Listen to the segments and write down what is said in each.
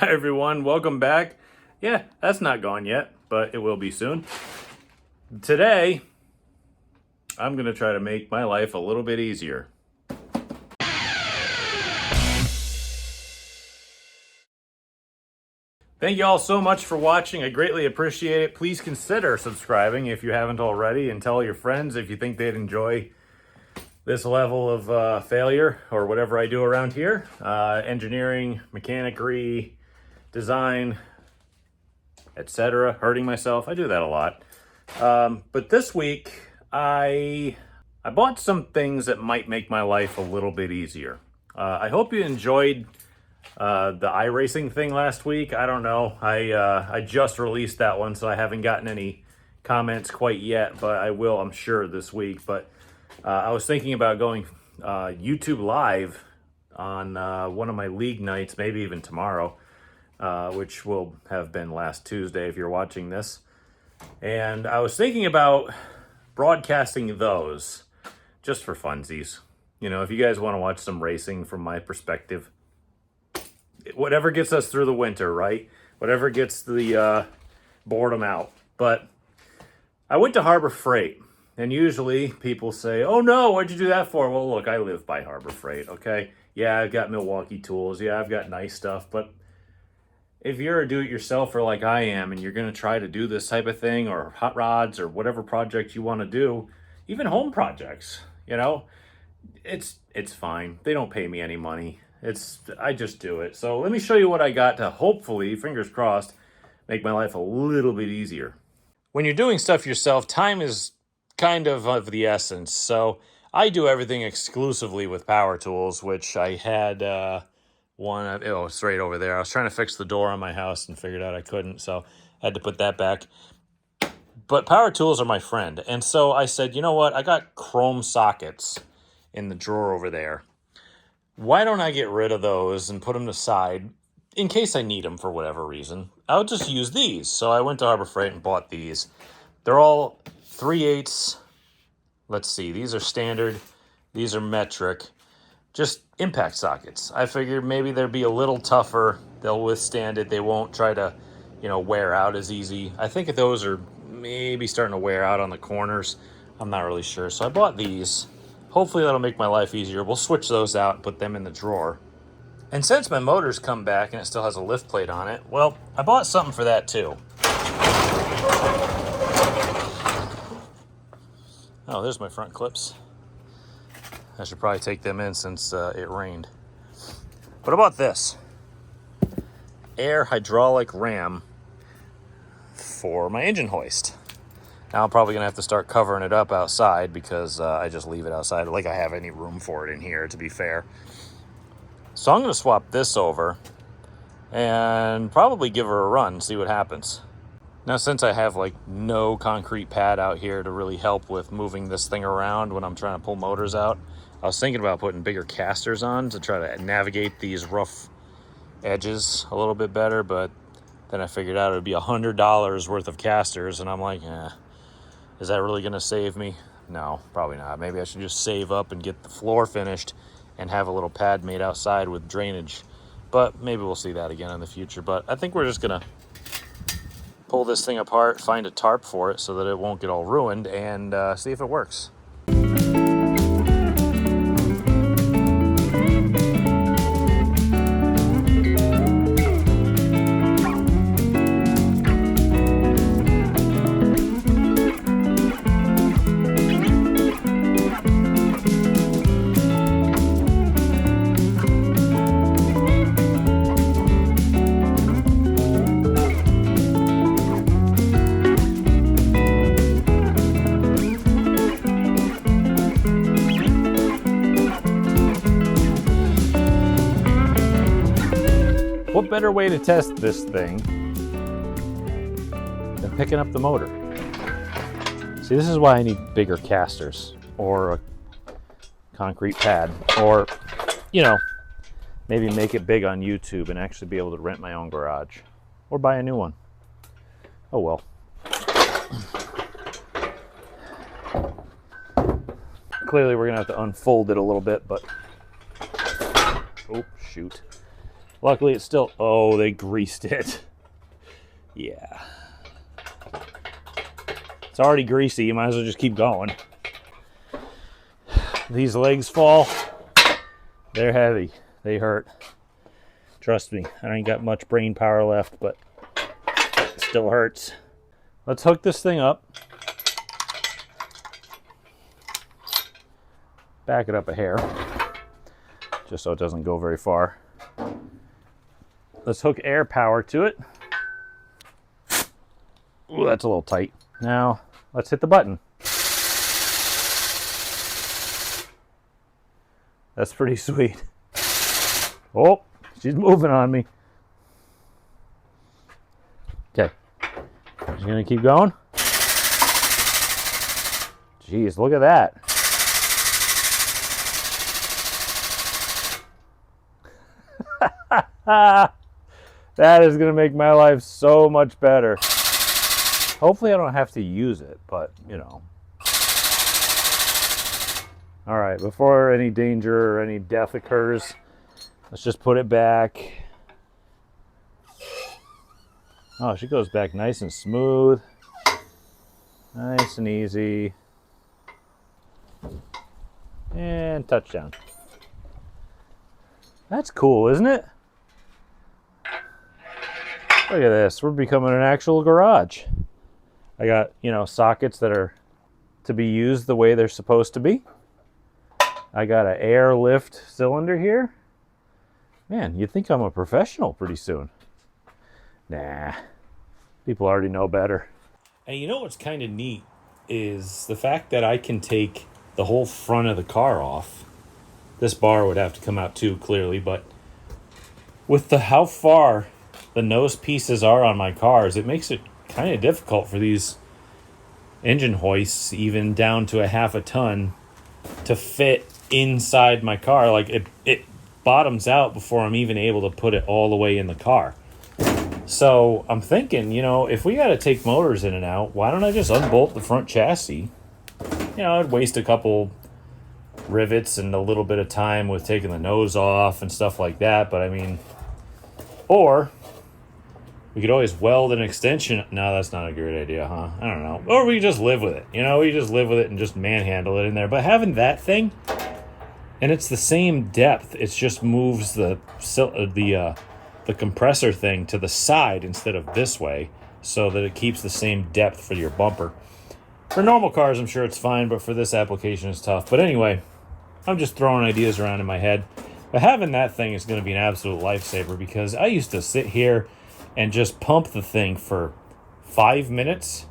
Hi everyone, welcome back. Yeah, that's not gone yet, but it will be soon. Today, I'm going to try to make my life a little bit easier. Thank you all so much for watching. I greatly appreciate it. Please consider subscribing if you haven't already, and tell your friends if you think they'd enjoy this level of failure or whatever I do around here. Engineering, mechanicry, design, etc. Hurting myself. I do that a lot. But this week, I bought some things that might make my life a little bit easier. I hope you enjoyed the iracing thing last week. I don't know. I just released that one, so I haven't gotten any comments quite yet, but I will, I'm sure, this week. But I was thinking about going YouTube live on one of my league nights, maybe even tomorrow, which will have been last Tuesday if you're watching this. And I was thinking about broadcasting those just for funsies. You know, if you guys want to watch some racing from my perspective, whatever gets us through the winter, right? Whatever gets the boredom out. But I went to Harbor Freight, and usually people say, oh no, what'd you do that for? Well, look, I live by Harbor Freight, okay? Yeah, I've got Milwaukee tools. Yeah, I've got nice stuff. But if you're a do-it-yourselfer like I am, and you're going to try to do this type of thing, or hot rods, or whatever project you want to do, even home projects, you know, it's fine. They don't pay me any money. I just do it. So let me show you what I got to hopefully, fingers crossed, make my life a little bit easier. When you're doing stuff yourself, time is kind of the essence. So I do everything exclusively with power tools, which I had one. Oh, it's right over there. I was trying to fix the door on my house and figured out I couldn't, so I had to put that back. But power tools are my friend. And so I said, you know what? I got chrome sockets in the drawer over there. Why don't I get rid of those and put them aside in case I need them for whatever reason? I'll just use these. So I went to Harbor Freight and bought these. They're all 3/8. Let's see. These are standard. These are metric. Just impact sockets. I figured maybe they'll be a little tougher. They'll withstand it. They won't try to, wear out as easy. I think those are maybe starting to wear out on the corners. I'm not really sure. So I bought these. Hopefully that'll make my life easier. We'll switch those out and put them in the drawer. And since my motor's come back and it still has a lift plate on it, well, I bought something for that too. Oh, there's my front clips. I should probably take them in since it rained. What about this? Air hydraulic ram for my engine hoist. Now I'm probably going to have to start covering it up outside because I just leave it outside like I have any room for it in here, to be fair. So I'm going to swap this over and probably give her a run, see what happens. Now, since I have no concrete pad out here to really help with moving this thing around when I'm trying to pull motors out, I was thinking about putting bigger casters on to try to navigate these rough edges a little bit better, but then I figured out it would be $100 worth of casters, and I'm like, is that really going to save me? No, probably not. Maybe I should just save up and get the floor finished and have a little pad made outside with drainage. But maybe we'll see that again in the future. But I think we're just going to pull this thing apart, find a tarp for it so that it won't get all ruined, and see if it works. What better way to test this thing than picking up the motor? See, this is why I need bigger casters or a concrete pad, or, maybe make it big on YouTube and actually be able to rent my own garage or buy a new one. Oh well. Clearly we're gonna have to unfold it a little bit, but oh shoot. Luckily it's still, oh, they greased it. Yeah. It's already greasy, you might as well just keep going. These legs fall, they're heavy, they hurt. Trust me, I ain't got much brain power left, but it still hurts. Let's hook this thing up. Back it up a hair, just so it doesn't go very far. Let's hook air power to it. Ooh, that's a little tight. Now, let's hit the button. That's pretty sweet. Oh, she's moving on me. Okay. Just gonna keep going. Jeez, look at that. That is gonna make my life so much better. Hopefully I don't have to use it, but you know. All right, before any danger or any death occurs, let's just put it back. Oh, she goes back nice and smooth. Nice and easy. And touchdown. That's cool, isn't it? Look at this. We're becoming an actual garage. I got, you know, sockets that are to be used the way they're supposed to be. I got an air lift cylinder here. Man, you'd think I'm a professional pretty soon. Nah, people already know better. And you know what's kind of neat is the fact that I can take the whole front of the car off. This bar would have to come out too, clearly, but with the how far the nose pieces are on my cars, it makes it kind of difficult for these engine hoists, even down to a half a ton, to fit inside my car. Like it bottoms out before I'm even able to put it all the way in the car. So I'm thinking, you know, if we got to take motors in and out, why don't I just unbolt the front chassis? You know, I'd waste a couple rivets and a little bit of time with taking the nose off and stuff like that. But I mean, or we could always weld an extension. No, that's not a great idea, huh? I don't know. Or we just live with it. You know, we just live with it and just manhandle it in there. But having that thing, and it's the same depth. It just moves the compressor thing to the side instead of this way, so that it keeps the same depth for your bumper. For normal cars, I'm sure it's fine, but for this application, it's tough. But anyway, I'm just throwing ideas around in my head. But having that thing is going to be an absolute lifesaver, because I used to sit here and just pump the thing for 5 minutes,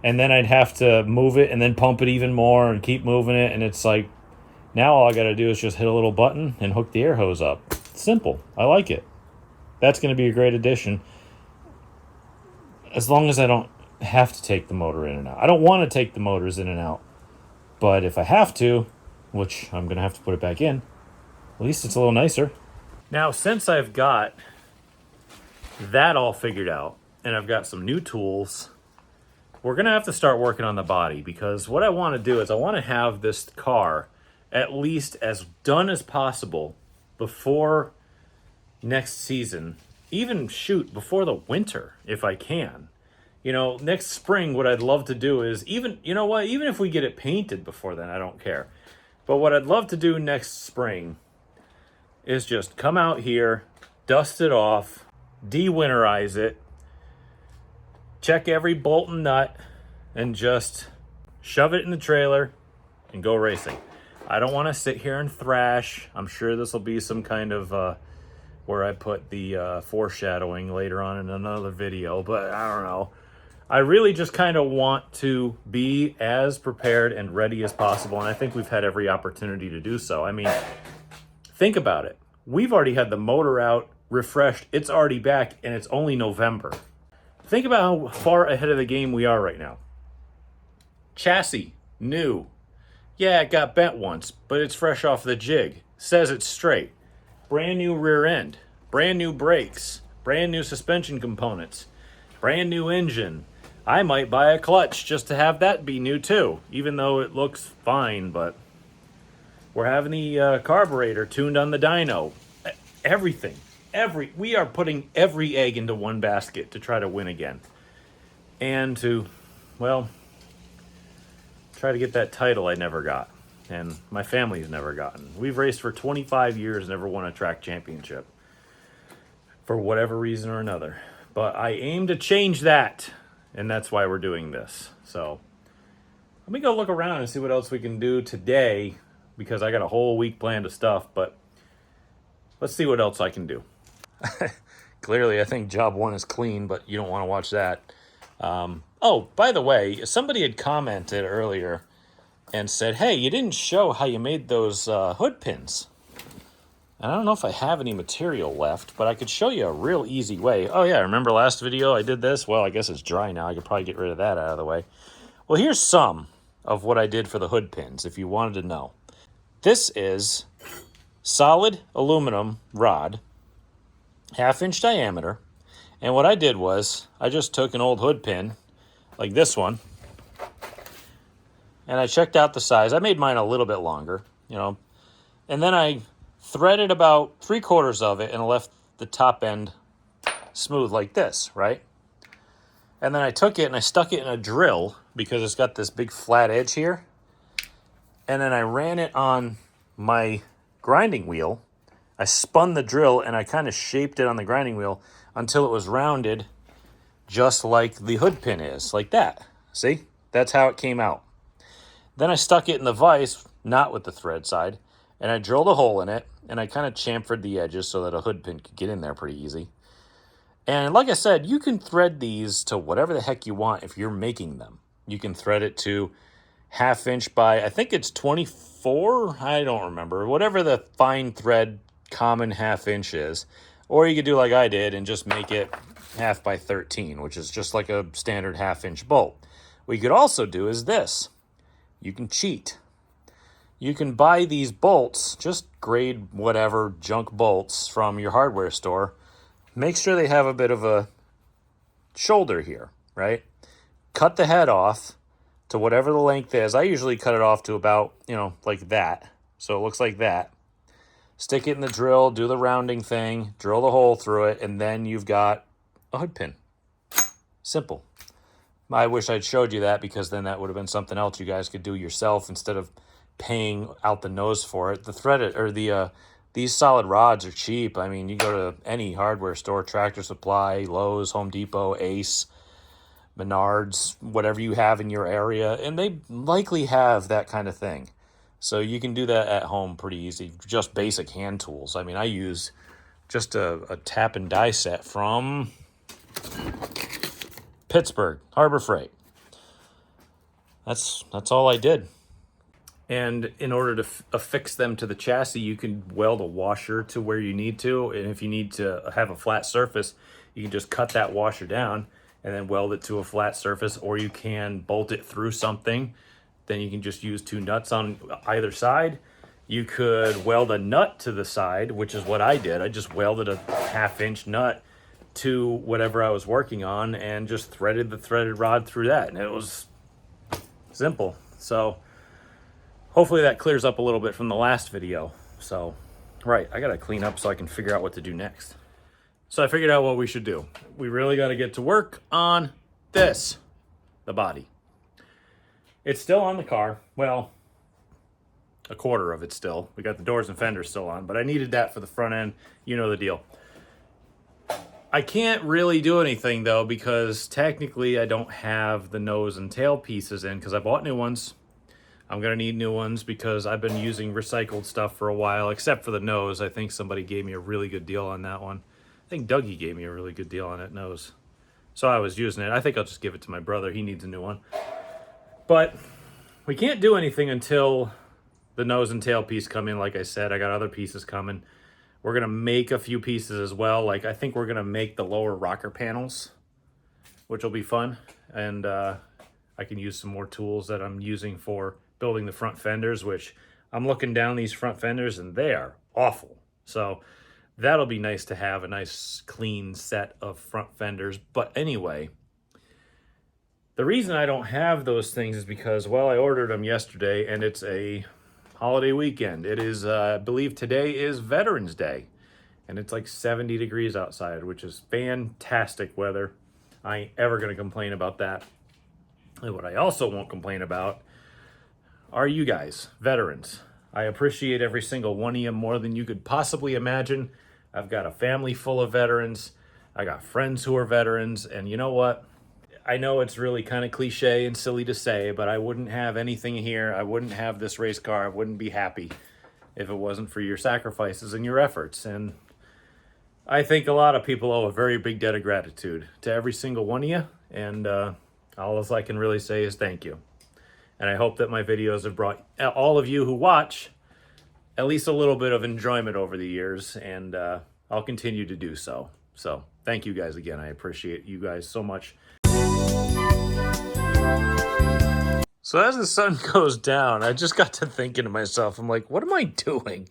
and then I'd have to move it and then pump it even more and keep moving it. And it's like, now all I got to do is just hit a little button and hook the air hose up. Simple. I like it. That's going to be a great addition, as long as I don't have to take the motor in and out. I don't want to take the motors in and out, but if I have to, which I'm going to have to put it back in, at least it's a little nicer. Now, since I've got that all figured out and I've got some new tools, we're going to have to start working on the body, because what I want to do is I want to have this car at least as done as possible before next season, even shoot before the winter if I can. You know, next spring, what I'd love to do is even if we get it painted before then, I don't care. But what I'd love to do next spring is just come out here, dust it off, de-winterize it, check every bolt and nut, and just shove it in the trailer and go racing. I don't want to sit here and thrash. I'm sure this will be some kind of where I put the foreshadowing later on in another video, but I don't know. I really just kind of want to be as prepared and ready as possible, and I think we've had every opportunity to do so. I mean, think about it. We've already had the motor out, refreshed, it's already back, and it's only November. Think about how far ahead of the game we are right now. Chassis, new. Yeah, it got bent once, but it's fresh off the jig. Says it's straight. Brand new rear end, brand new brakes, brand new suspension components, brand new engine. I might buy a clutch just to have that be new too, even though it looks fine, but we're having the carburetor tuned on the dyno. Everything. we are putting every egg into one basket to try to win again. And to, well, try to get that title I never got. And my family's never gotten. We've raced for 25 years, never won a track championship. For whatever reason or another. But I aim to change that. And that's why we're doing this. So let me go look around and see what else we can do today, because I got a whole week planned of stuff, but let's see what else I can do. Clearly, I think job 1 is clean, but you don't want to watch that. Oh, by the way, somebody had commented earlier and said, hey, you didn't show how you made those hood pins. And I don't know if I have any material left, but I could show you a real easy way. Oh yeah, remember last video I did this? Well, I guess it's dry now. I could probably get rid of that out of the way. Well, here's some of what I did for the hood pins, if you wanted to know. This is solid aluminum rod, 1/2-inch diameter. And what I did was I just took an old hood pin like this one, and I checked out the size. I made mine a little bit longer, you know, and then I threaded about 3/4 of it and left the top end smooth like this, right? And then I took it and I stuck it in a drill because it's got this big flat edge here. And then I ran it on my grinding wheel. I spun the drill and I kind of shaped it on the grinding wheel until it was rounded just like the hood pin is, like that. See? That's how it came out. Then I stuck it in the vise, not with the thread side, and I drilled a hole in it, and I kind of chamfered the edges so that a hood pin could get in there pretty easy. And like I said, you can thread these to whatever the heck you want if you're making them. You can thread it to 1/2-inch by, I think it's 24, I don't remember, whatever the fine thread common 1/2-inch is. Or you could do like I did and just make it 1/2 by 13, which is just like a standard 1/2-inch bolt. What you could also do is this. You can cheat. You can buy these bolts, just grade whatever junk bolts from your hardware store. Make sure they have a bit of a shoulder here, right? Cut the head off to whatever the length is. I usually cut it off to about, you know, like that. So it looks like that. Stick it in the drill, do the rounding thing, drill the hole through it, and then you've got a hood pin. Simple. I wish I'd showed you that, because then that would have been something else you guys could do yourself instead of paying out the nose for it. The threaded or these solid rods are cheap. I mean, you go to any hardware store, Tractor Supply, Lowe's, Home Depot, Ace, Menards, whatever you have in your area, and they likely have that kind of thing. So you can do that at home pretty easy. Just basic hand tools. I mean, I use just a tap and die set from Pittsburgh, Harbor Freight. That's all I did. And in order to affix them to the chassis, you can weld a washer to where you need to. And if you need to have a flat surface, you can just cut that washer down and then weld it to a flat surface, or you can bolt it through something. Then you can just use 2 nuts on either side. You could weld a nut to the side, which is what I did. I just welded a 1/2-inch nut to whatever I was working on and just threaded the threaded rod through that. And it was simple. So hopefully that clears up a little bit from the last video. So, right, I gotta clean up so I can figure out what to do next. So I figured out what we should do. We really gotta get to work on this, the body. It's still on the car. Well, a quarter of it still. We got the doors and fenders still on, but I needed that for the front end. You know the deal. I can't really do anything though, because technically I don't have the nose and tail pieces in, because I bought new ones. I'm gonna need new ones because I've been using recycled stuff for a while, except for the nose. I think somebody gave me a really good deal on that one. I think Dougie gave me a really good deal on that nose. So I was using it. I think I'll just give it to my brother. He needs a new one. But we can't do anything until the nose and tail piece come in. Like I said, I got other pieces coming. We're gonna make a few pieces as well. Like I think we're gonna make the lower rocker panels, which will be fun. And I can use some more tools that I'm using for building the front fenders, which I'm looking down these front fenders and they are awful. So that'll be nice to have a nice clean set of front fenders. But anyway, the reason I don't have those things is because, well, I ordered them yesterday and it's a holiday weekend. It is, I believe today is Veterans Day. and it's like 70 degrees outside, which is fantastic weather. I ain't ever going to complain about that. And what I also won't complain about are you guys, veterans. I appreciate every single one of you more than you could possibly imagine. I've got a family full of veterans. I got friends who are veterans, and you know what? I know it's really kind of cliche and silly to say, but I wouldn't have anything here. I wouldn't have this race car. I wouldn't be happy if it wasn't for your sacrifices and your efforts. And I think a lot of people owe a very big debt of gratitude to every single one of you. And all I can really say is thank you. And I hope that my videos have brought all of you who watch at least a little bit of enjoyment over the years. And I'll continue to do so. So thank you guys again. I appreciate you guys so much. So as the sun goes down, I just got to thinking to myself, I'm like, what am I doing?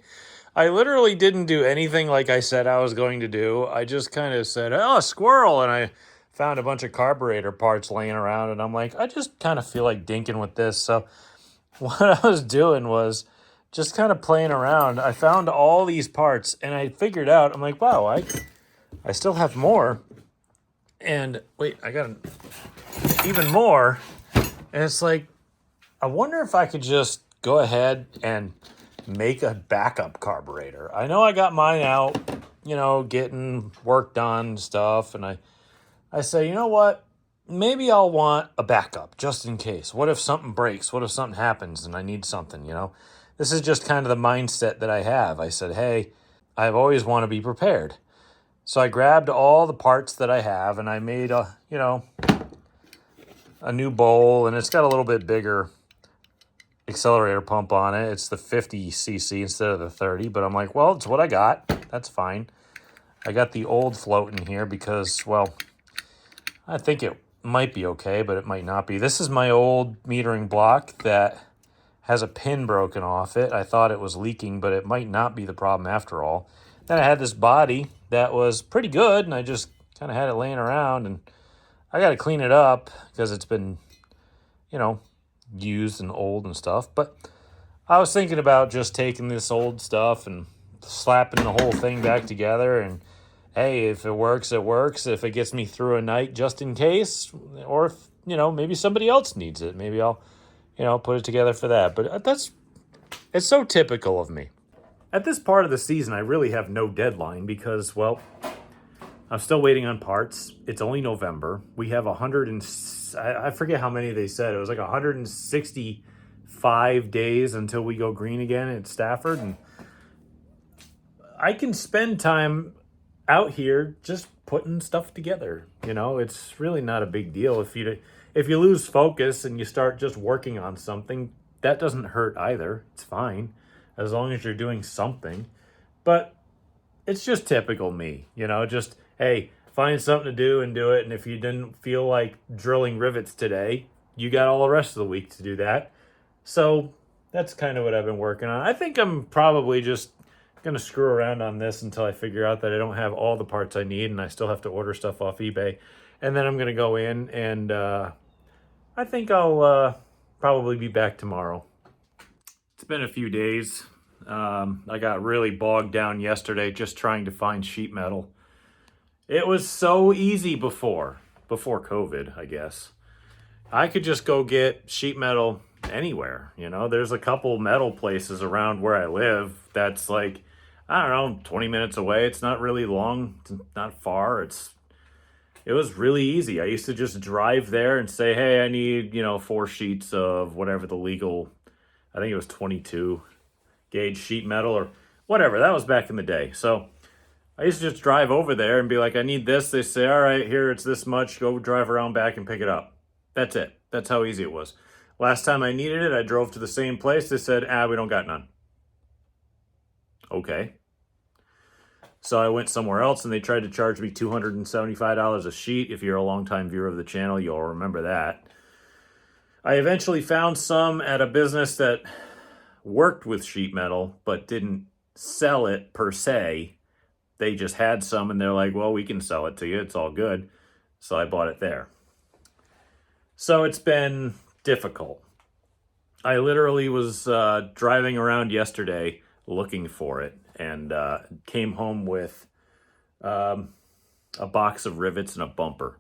I literally didn't do anything like I said I was going to do. I just kind of said, oh, a squirrel. And I found a bunch of carburetor parts laying around. And I'm like, I just kind of feel like dinking with this. So what I was doing was just kind of playing around. I found all these parts and I figured out, I'm like, wow, I still have more. And wait, I got even more. And it's like, I wonder if I could just go ahead and make a backup carburetor. I know I got mine out, getting work done and stuff. And I say, you know what? Maybe I'll want a backup just in case. What if something breaks? What if something happens and I need something, This is just kind of the mindset that I have. I said, hey, I've always want to be prepared. So I grabbed all the parts that I have and I made a new bowl, and it's got a little bit bigger accelerator pump on it. It's the 50cc instead of the 30, but I'm like, well, it's what I got. That's fine. I got the old float in here because, well, I think it might be okay, but it might not be. This is my old metering block that has a pin broken off it. I thought it was leaking, but it might not be the problem after all. Then I had this body that was pretty good, and I just kind of had it laying around, and I got to clean it up because it's been, used and old and stuff. But I was thinking about just taking this old stuff and slapping the whole thing back together. And hey, if it works, it works. If it gets me through a night just in case, or if, maybe somebody else needs it, maybe I'll, put it together for that. But it's so typical of me. At this part of the season, I really have no deadline because, well, I'm still waiting on parts. It's only November. We have I forget how many they said. It was like 165 days until we go green again at Stafford. And I can spend time out here just putting stuff together. It's really not a big deal. If you lose focus and you start just working on something, that doesn't hurt either. It's fine as long as you're doing something. But it's just typical me, just, hey, find something to do and do it. And if you didn't feel like drilling rivets today, you got all the rest of the week to do that. So that's kind of what I've been working on. I think I'm probably just going to screw around on this until I figure out that I don't have all the parts I need and I still have to order stuff off eBay. And then I'm going to go in and I think I'll probably be back tomorrow. It's been a few days. I got really bogged down yesterday just trying to find sheet metal. It was so easy before COVID, I guess. I could just go get sheet metal anywhere, There's a couple metal places around where I live that's like, I don't know, 20 minutes away. It's not really long, it's not far. It was really easy. I used to just drive there and say, hey, I need, 4 sheets of whatever the legal, I think it was 22 gauge sheet metal or whatever. That was back in the day. So I used to just drive over there and be like, I need this. They say, all right, here, it's this much. Go drive around back and pick it up. That's it. That's how easy it was. Last time I needed it, I drove to the same place. They said, we don't got none. Okay. So I went somewhere else and they tried to charge me $275 a sheet. If you're a longtime viewer of the channel, you'll remember that. I eventually found some at a business that worked with sheet metal, but didn't sell it per se. They just had some and they're like, well, we can sell it to you. It's all good. So I bought it there. So it's been difficult. I literally was driving around yesterday looking for it. and came home with a box of rivets and a bumper.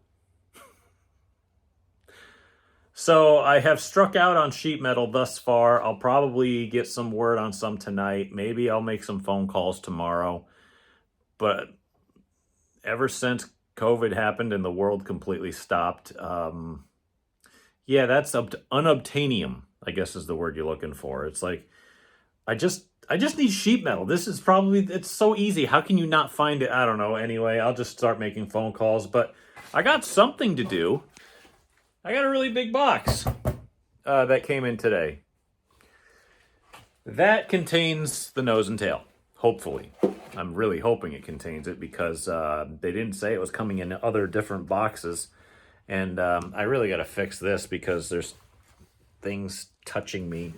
So I have struck out on sheet metal thus far. I'll probably get some word on some tonight. Maybe I'll make some phone calls tomorrow. But ever since COVID happened and the world completely stopped, yeah, that's unobtainium, I guess is the word you're looking for. It's like, I just need sheet metal. This is probably, it's so easy. How can you not find it? I don't know. Anyway, I'll just start making phone calls. But I got something to do. I got a really big box that came in today. That contains the nose and tail, hopefully. I'm really hoping it contains it because they didn't say it was coming in other different boxes. And I really got to fix this because there's things touching me.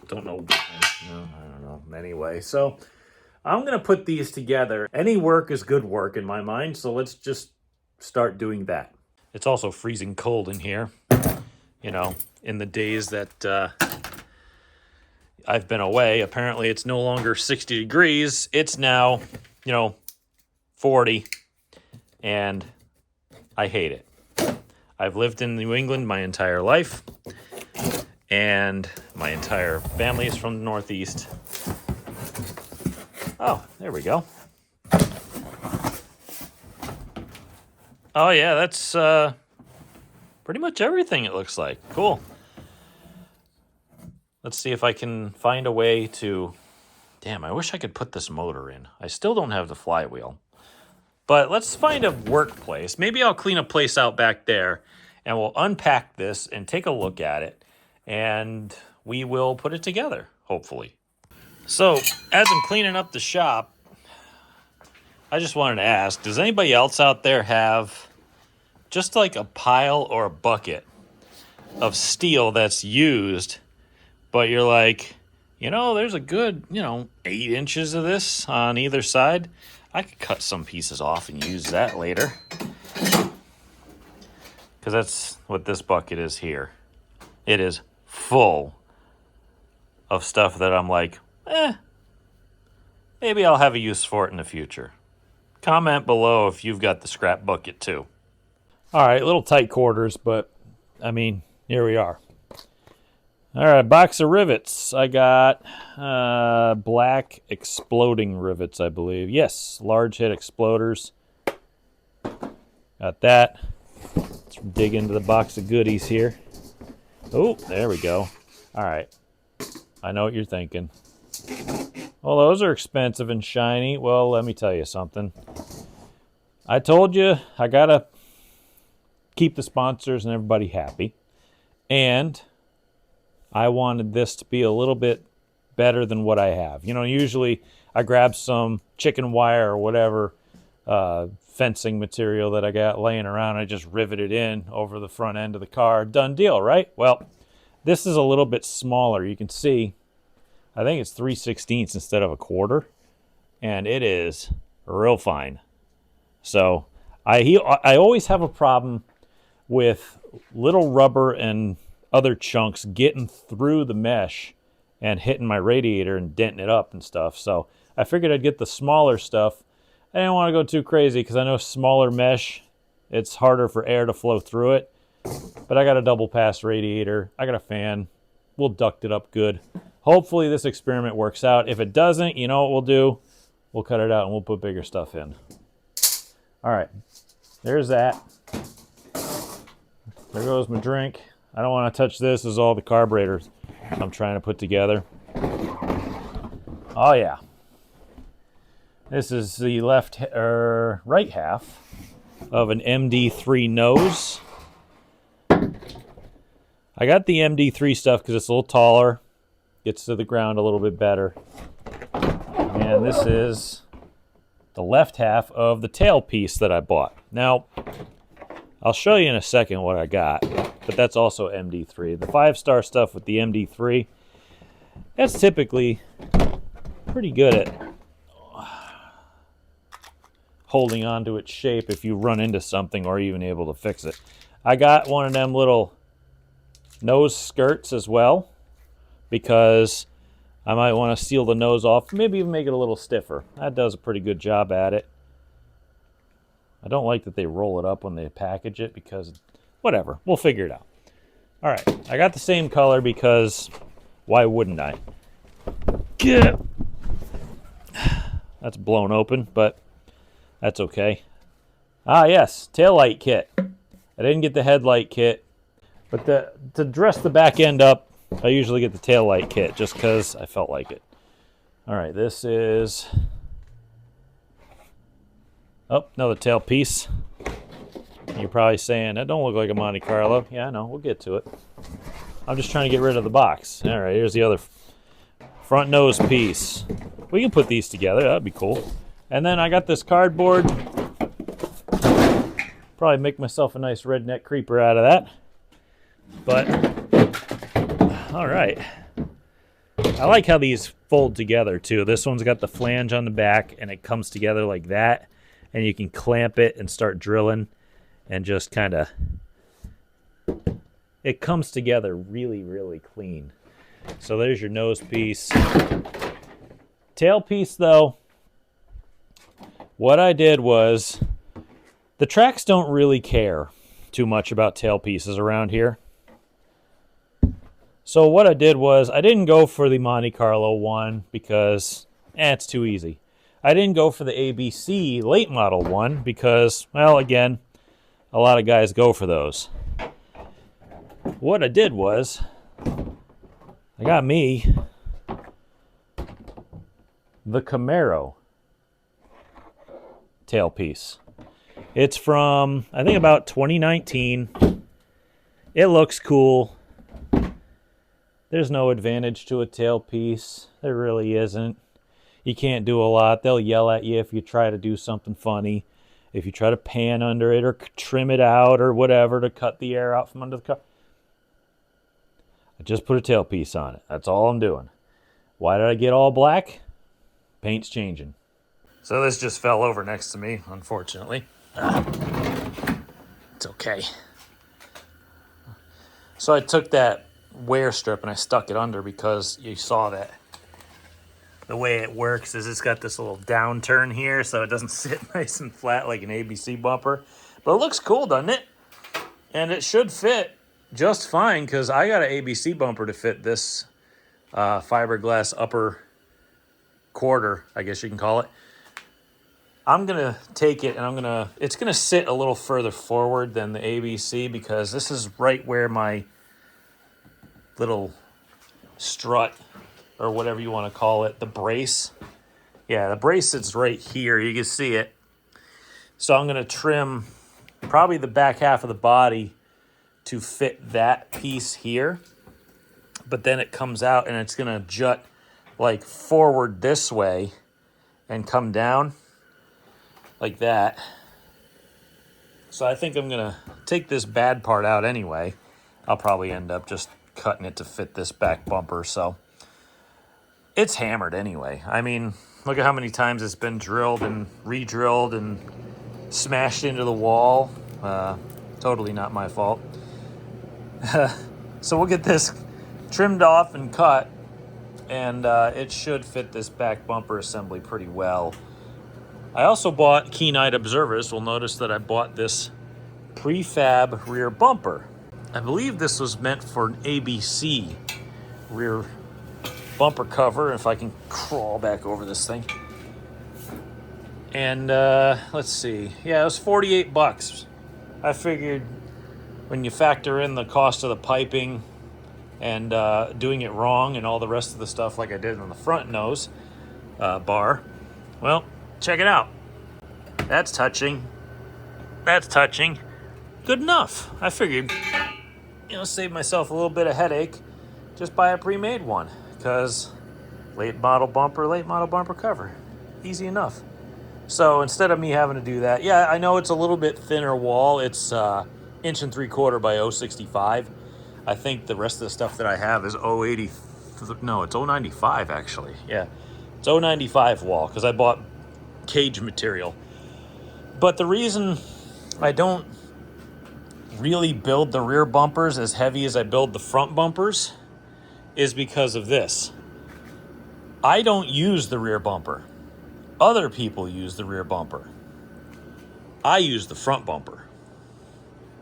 Don't know. I don't know. Anyway, so I'm going to put these together. Any work is good work in my mind, so let's just start doing that. It's also freezing cold in here. You know, in the days that I've been away, apparently it's no longer 60 degrees. It's now, 40, and I hate it. I've lived in New England my entire life, and my entire family is from the Northeast. Oh, there we go. Oh, yeah, that's pretty much everything, it looks like. Cool. Let's see if I can find a way to... Damn, I wish I could put this motor in. I still don't have the flywheel. But let's find a workplace. Maybe I'll clean a place out back there, and we'll unpack this and take a look at it, and we will put it together, hopefully. So, as I'm cleaning up the shop, I just wanted to ask, does anybody else out there have just like a pile or a bucket of steel that's used, but you're like, there's a good, 8 inches of this on either side. I could cut some pieces off and use that later. Because that's what this bucket is here. It is full of stuff that I'm like, maybe I'll have a use for it in the future. Comment below if you've got the scrap bucket too. All right, a little tight quarters, but here we are. All right, box of rivets. I got black exploding rivets, I believe. Yes, large head exploders. Got that. Let's dig into the box of goodies here. Oh, there we go. All right. I know what you're thinking. Well, those are expensive and shiny. Well, let me tell you something. I told you I got to keep the sponsors and everybody happy. And I wanted this to be a little bit better than what I have. Usually I grab some chicken wire or whatever fencing material that I got laying around. I just rivet it in over the front end of the car. Done deal, right? Well, this is a little bit smaller. You can see, I think it's 3/16 instead of a quarter. And it is real fine. So I always have a problem with little rubber and other chunks getting through the mesh and hitting my radiator and denting it up and stuff. So I figured I'd get the smaller stuff. I didn't want to go too crazy because I know smaller mesh, it's harder for air to flow through it. But I got a double pass radiator. I got a fan. We'll duct it up good. Hopefully this experiment works out. If it doesn't, you know what we'll do? We'll cut it out and we'll put bigger stuff in. All right, there's that. There goes my drink. I don't want to touch this. This is all the carburetors I'm trying to put together. Oh yeah. This is the right half of an MD3 nose. I got the MD3 stuff because it's a little taller. Gets to the ground a little bit better. And this is the left half of the tail piece that I bought. Now, I'll show you in a second what I got, but that's also MD3. The 5-star stuff with the MD3, that's typically pretty good at holding on to its shape if you run into something or even able to fix it. I got one of them little nose skirts as well because I might want to seal the nose off, maybe even make it a little stiffer. That does a pretty good job at it. I don't like that they roll it up when they package it because, whatever, we'll figure it out. All right, I got the same color because why wouldn't I? Get. That's blown open, but that's okay. Ah, yes, taillight kit. I didn't get the headlight kit, but to dress the back end up, I usually get the taillight kit just because I felt like it. All right, this is... Oh, another tail piece. You're probably saying, that don't look like a Monte Carlo. Yeah, I know, we'll get to it. I'm just trying to get rid of the box. All right, here's the other front nose piece. We can put these together, that'd be cool. And then I got this cardboard. Probably make myself a nice redneck creeper out of that. But, all right. I like how these fold together too. This one's got the flange on the back and it comes together like that. And you can clamp it and start drilling and just kind of, it comes together really, really clean. So there's your nose piece. Tail piece though, what I did was, the tracks don't really care too much about tail pieces around here. So what I did was, I didn't go for the Monte Carlo one because, it's too easy. I didn't go for the ABC late model one because, well, again, a lot of guys go for those. What I did was, I got me the Camaro tailpiece. It's from, I think, about 2019. It looks cool. There's no advantage to a tailpiece. There really isn't. You can't do a lot. They'll yell at you if you try to do something funny. If you try to pan under it or trim it out or whatever to cut the air out from under the car. I just put a tailpiece on it. That's all I'm doing. Why did I get all black? Paint's changing. So this just fell over next to me, unfortunately. It's okay. So I took that wear strip and I stuck it under because you saw that the way it works is it's got this little downturn here so it doesn't sit nice and flat like an ABC bumper. But it looks cool, doesn't it? And it should fit just fine because I got an ABC bumper to fit this fiberglass upper quarter, I guess you can call it. I'm going to take it and it's going to sit a little further forward than the ABC because this is right where my little strut or whatever you want to call it, the brace. Yeah, the brace sits right here. You can see it. So I'm going to trim probably the back half of the body to fit that piece here. But then it comes out and it's going to jut like forward this way and come down like that. So I think I'm going to take this bad part out anyway. I'll probably end up just cutting it to fit this back bumper. So it's hammered anyway. I mean, look at how many times it's been drilled and re-drilled and smashed into the wall. Totally not my fault. So we'll get this trimmed off and cut, and it should fit this back bumper assembly pretty well. I also bought keen-eyed observers will notice that I bought this prefab rear bumper. I believe this was meant for an ABC rear bumper cover, if I can crawl back over this thing. And let's see. Yeah, it was 48 bucks. I figured when you factor in the cost of the piping and doing it wrong and all the rest of the stuff like I did on the front nose bar, well, check it out. That's touching. That's touching. Good enough. I figured, save myself a little bit of headache. Just buy a pre-made one. Because late model bumper cover. Easy enough. So instead of me having to do that, yeah, I know it's a little bit thinner wall. It's 1 3/4 by 0.65. I think the rest of the stuff that I have is 0.80. No, it's 0.95 actually. Yeah, it's 0.95 wall because I bought cage material. But the reason I don't really build the rear bumpers as heavy as I build the front bumpers is because of this. I don't use the rear bumper. Other people use the rear bumper. I use the front bumper.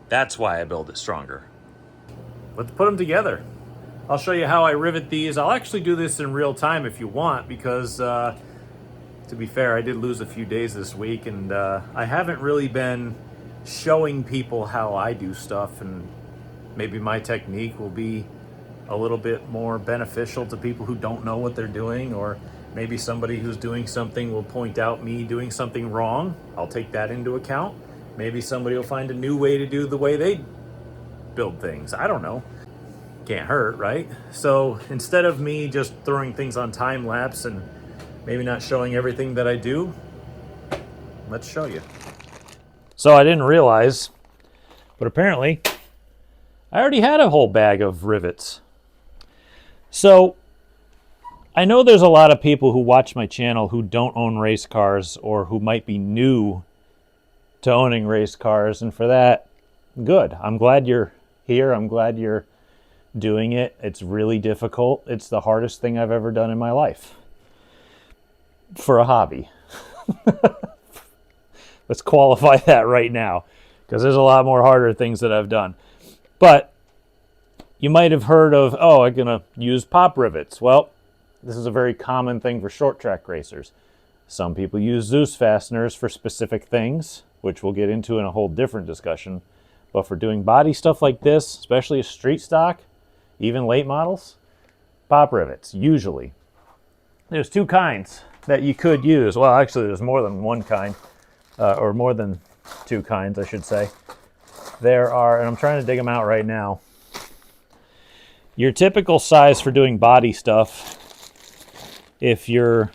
That's why I build it stronger. Let's put them together. I'll show you how I rivet these. I'll actually do this in real time if you want, because to be fair, I did lose a few days this week, and I haven't really been showing people how I do stuff, and maybe my technique will be a little bit more beneficial to people who don't know what they're doing, or maybe somebody who's doing something will point out me doing something wrong. I'll take that into account. Maybe somebody will find a new way to do the way they build things. I don't know. Can't hurt, right? So instead of me just throwing things on time lapse and maybe not showing everything that I do, let's show you. So I didn't realize, but apparently I already had a whole bag of rivets. So I know there's a lot of people who watch my channel who don't own race cars, or who might be new to owning race cars, and for that, good. I'm glad you're here. I'm glad you're doing it. It's really difficult. It's the hardest thing I've ever done in my life for a hobby. Let's qualify that right now, because there's a lot more harder things that I've done. But you might have heard of, oh, I'm going to use pop rivets. Well, this is a very common thing for short track racers. Some people use Zeus fasteners for specific things, which we'll get into in a whole different discussion. But for doing body stuff like this, especially a street stock, even late models, pop rivets, usually. There's two kinds that you could use. Well, actually, there's more than one kind, or more than two kinds, I should say. There are, and I'm trying to dig them out right now. Your typical size for doing body stuff, if you're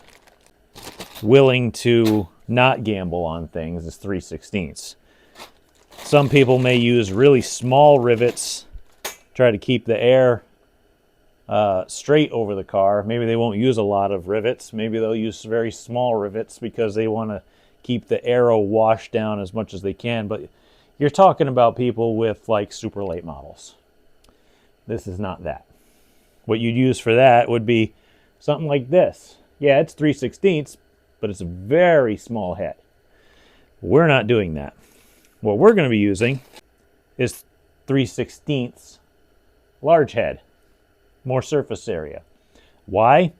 willing to not gamble on things, is 3/16. Some people may use really small rivets, try to keep the air straight over the car. Maybe they won't use a lot of rivets. Maybe they'll use very small rivets because they want to keep the aero washed down as much as they can. But you're talking about people with like super late models. This is not that. What you'd use for that would be something like this. Yeah, it's 3/16, but it's a very small head. We're not doing that. What we're going to be using is 3/16 large head, more surface area. Why?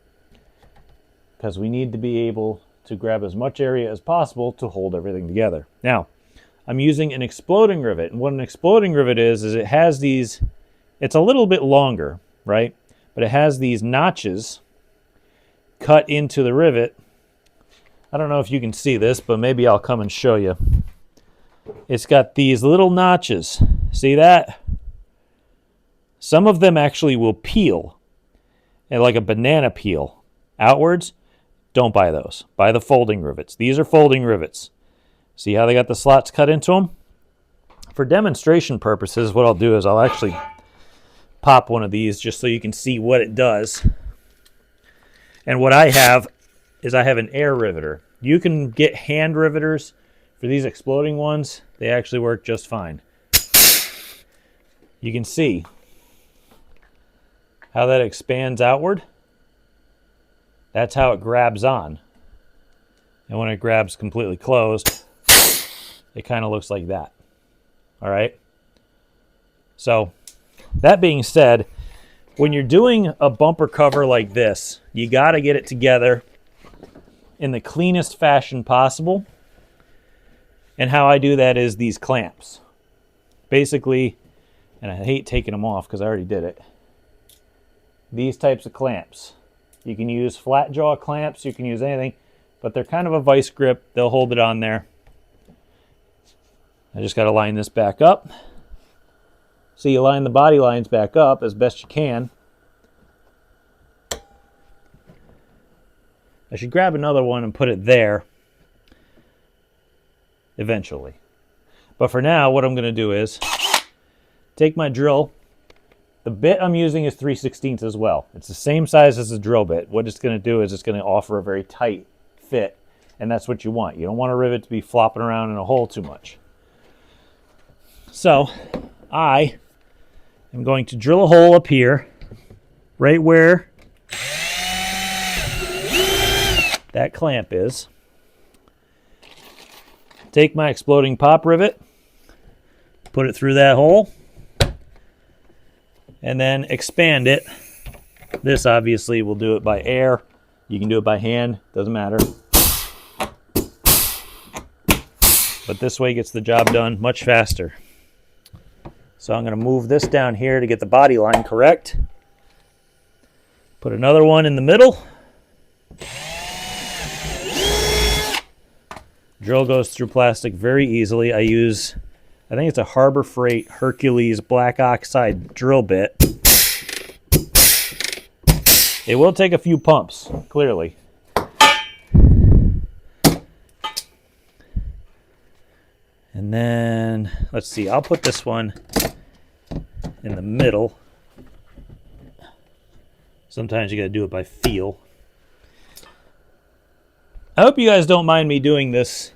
Because we need to be able to grab as much area as possible to hold everything together. Now, I'm using an exploding rivet, and what an exploding rivet is it has these, it's a little bit longer, right? But it has these notches cut into the rivet. I don't know if you can see this, but maybe I'll come and show you. It's got these little notches. See that? Some of them actually will peel, and like a banana peel outwards. Don't buy those. Buy the folding rivets. These are folding rivets. See how they got the slots cut into them? For demonstration purposes, what I'll do is I'll actually pop one of these just so you can see what it does. And what I have is I have an air riveter. You can get hand riveters for these exploding ones. They actually work just fine. You can see how that expands outward. That's how it grabs on. And when it grabs completely closed, it kind of looks like that. All right? So, that being said, when you're doing a bumper cover like this, you got to get it together in the cleanest fashion possible. And how I do that is these clamps. Basically, and I hate taking them off because I already did it. These types of clamps. You can use flat jaw clamps, you can use anything, but they're kind of a vice grip. They'll hold it on there. I just got to line this back up. So you line the body lines back up as best you can. I should grab another one and put it there eventually. But for now, what I'm going to do is take my drill. The bit I'm using is 3/16 as well. It's the same size as the drill bit. What it's going to do is it's going to offer a very tight fit, and that's what you want. You don't want a rivet to be flopping around in a hole too much. So I am going to drill a hole up here, right where that clamp is. Take my exploding pop rivet, put it through that hole, and then expand it. This obviously will do it by air. You can do it by hand, doesn't matter. But this way gets the job done much faster. So I'm going to move this down here to get the body line correct. Put another one in the middle. Drill goes through plastic very easily. I think it's a Harbor Freight Hercules black oxide drill bit. It will take a few pumps, clearly. And then, let's see, I'll put this one in the middle. Sometimes you gotta do it by feel. I hope you guys don't mind me doing this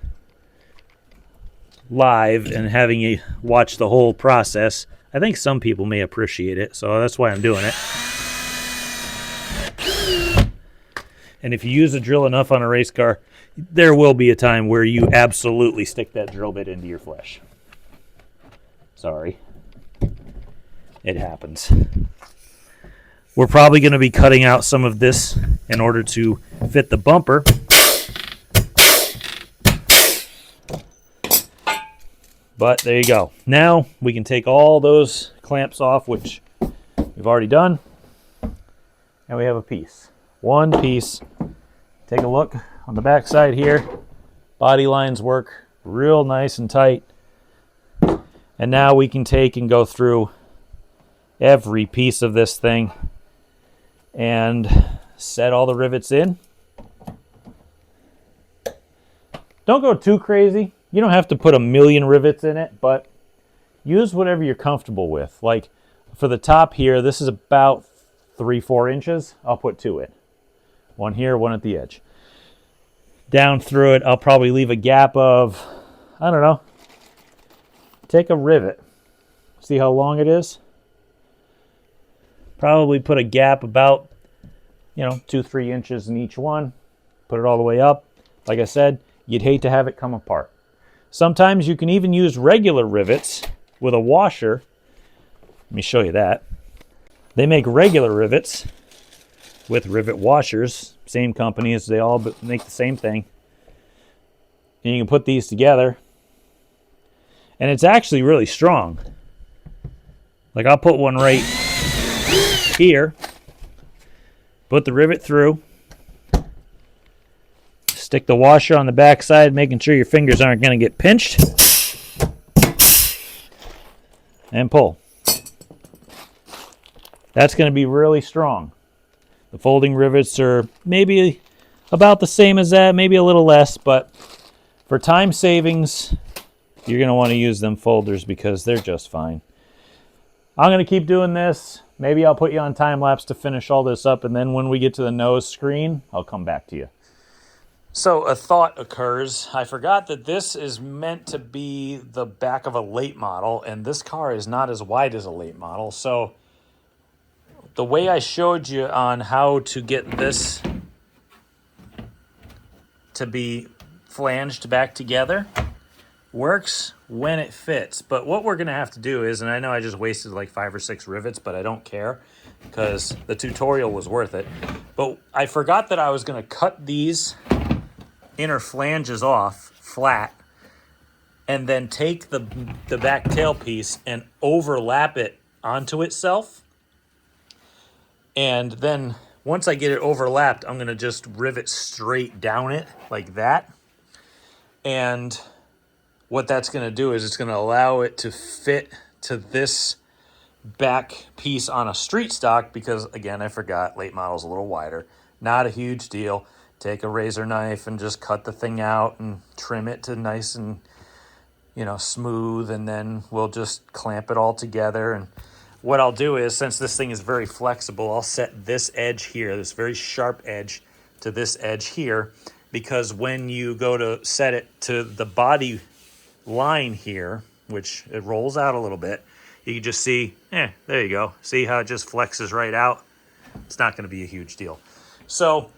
live and having you watch the whole process. I think some people may appreciate it, so that's why I'm doing it. And if you use a drill enough on a race car, there will be a time where you absolutely stick that drill bit into your flesh. Sorry. It happens. We're probably going to be cutting out some of this in order to fit the bumper. But there you go. Now we can take all those clamps off, which we've already done. And we have a piece. One piece. Take a look on the back side here. Body lines work real nice and tight. And now we can take and go through every piece of this thing and set all the rivets in. Don't go too crazy. You don't have to put 1,000,000 rivets in it, but use whatever you're comfortable with. Like for the top here, this is about 3-4 inches. I'll put 2 in. One here, one at the edge. Down through it, I'll probably leave a gap of, I don't know, take a rivet. See how long it is? Probably put a gap about, 2-3 inches in each one. Put it all the way up. Like I said, you'd hate to have it come apart. Sometimes you can even use regular rivets with a washer. Let me show you that. They make regular rivets with rivet washers. Same companies, they all make the same thing. And you can put these together. And it's actually really strong. Like I'll put one right here. Put the rivet through. Stick the washer on the back side, making sure your fingers aren't going to get pinched. And pull. That's going to be really strong. The folding rivets are maybe about the same as that, maybe a little less, but for time savings, you're going to want to use them folders because they're just fine. I'm going to keep doing this. Maybe I'll put you on time lapse to finish all this up, and then when we get to the nose screen, I'll come back to you. So a thought occurs. I forgot that this is meant to be the back of a late model, and this car is not as wide as a late model. So the way I showed you on how to get this to be flanged back together works when it fits. But what we're going to have to do is, and I know I just wasted like 5 or 6 rivets, but I don't care because the tutorial was worth it. But I forgot that I was going to cut these inner flanges off flat and then take the back tail piece and overlap it onto itself. And then once I get it overlapped, I'm going to just rivet straight down it like that. And what that's going to do is it's going to allow it to fit to this back piece on a street stock because, again, I forgot, late model's a little wider. Not a huge deal. Take a razor knife and just cut the thing out and trim it to nice and, smooth, and then we'll just clamp it all together. And what I'll do is, since this thing is very flexible, I'll set this edge here, this very sharp edge, to this edge here, because when you go to set it to the body line here, which it rolls out a little bit, you can just see, there you go. See how it just flexes right out? It's not going to be a huge deal. So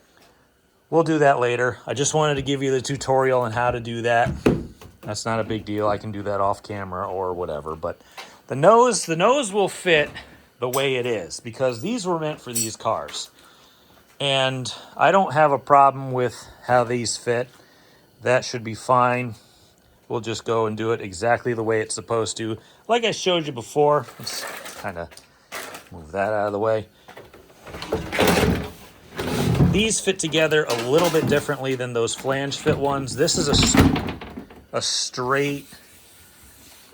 we'll do that later. I just wanted to give you the tutorial on how to do that. That's not a big deal. I can do that off camera or whatever. But the nose will fit the way it is because these were meant for these cars. And I don't have a problem with how these fit. That should be fine. We'll just go and do it exactly the way it's supposed to. Like I showed you before. Let's kind of move that out of the way. These fit together a little bit differently than those flange fit ones. This is a straight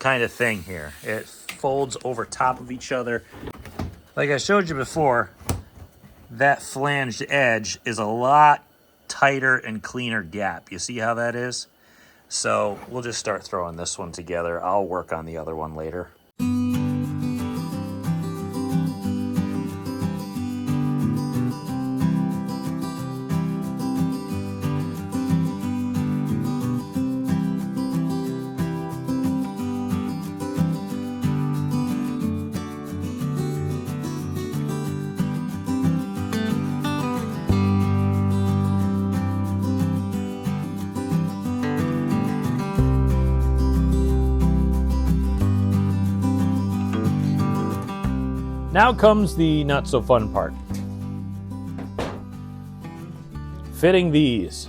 kind of thing here. It folds over top of each other. Like I showed you before, that flanged edge is a lot tighter and cleaner gap. You see how that is? So we'll just start throwing this one together. I'll work on the other one later. Now comes the not so fun part. Fitting these.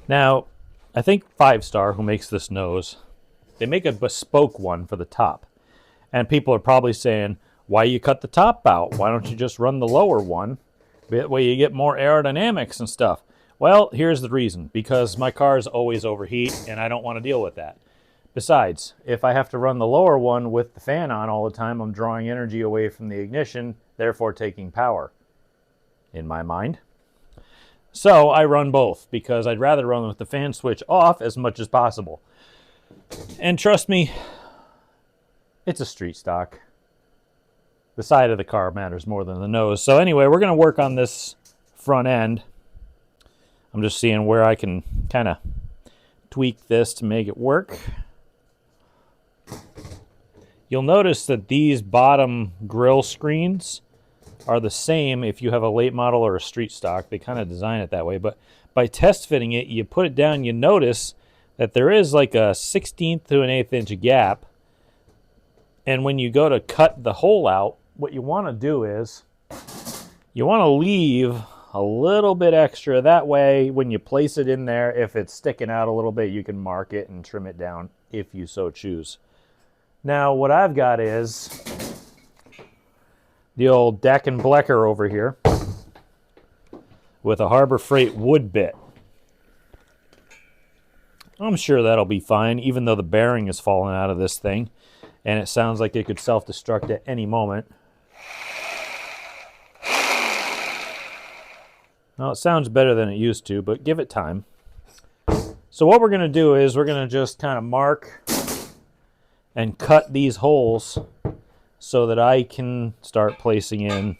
Now, I think 5-Star, who makes this nose, they make a bespoke one for the top. And people are probably saying, why you cut the top out? Why don't you just run the lower one? That way you get more aerodynamics and stuff. Well, here's the reason. Because my cars always overheat and I don't want to deal with that. Besides, if I have to run the lower one with the fan on all the time, I'm drawing energy away from the ignition, therefore taking power, in my mind. So I run both, because I'd rather run with the fan switch off as much as possible. And trust me, it's a street stock. The side of the car matters more than the nose. So anyway, we're going to work on this front end. I'm just seeing where I can kind of tweak this to make it work. You'll notice that these bottom grille screens are the same if you have a late model or a street stock. They kind of design it that way. But by test fitting it, you put it down, you notice that there is like a 1/16 to an 1/8 inch gap. And when you go to cut the hole out, what you want to do is you want to leave a little bit extra. That way, when you place it in there, if it's sticking out a little bit, you can mark it and trim it down if you so choose. Now, what I've got is the old Deck and Blecker over here with a Harbor Freight wood bit. I'm sure that'll be fine, even though the bearing is falling out of this thing, and it sounds like it could self-destruct at any moment. Well, it sounds better than it used to, but give it time. So what we're going to do is we're going to just kind of mark and cut these holes so that I can start placing in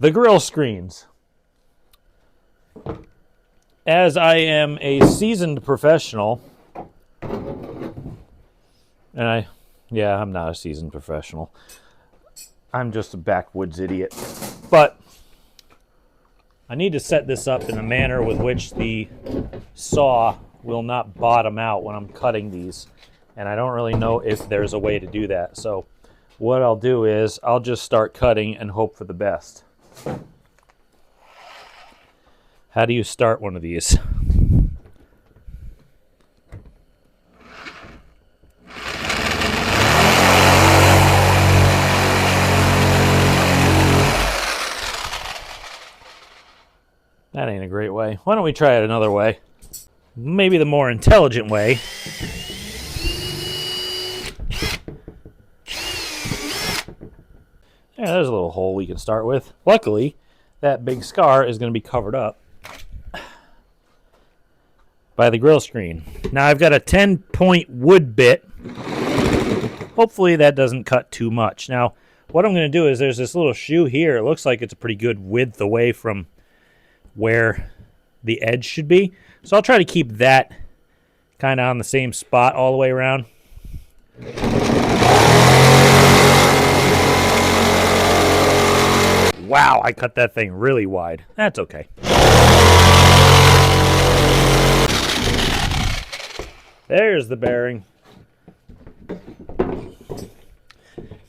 the grille screens. As I am a seasoned professional, and I'm not a seasoned professional. I'm just a backwoods idiot. But I need to set this up in a manner with which the saw will not bottom out when I'm cutting these. And I don't really know if there's a way to do that. So what I'll do is I'll just start cutting and hope for the best. How do you start one of these? That ain't a great way. Why don't we try it another way? Maybe the more intelligent way. Yeah, there's a little hole we can start with. Luckily, that big scar is going to be covered up by the grille screen. Now I've got a 10-point wood bit. Hopefully that doesn't cut too much. Now, what I'm going to do is there's this little shoe here. It looks like it's a pretty good width away from where the edge should be. So I'll try to keep that kind of on the same spot all the way around. Wow, I cut that thing really wide. That's okay. There's the bearing.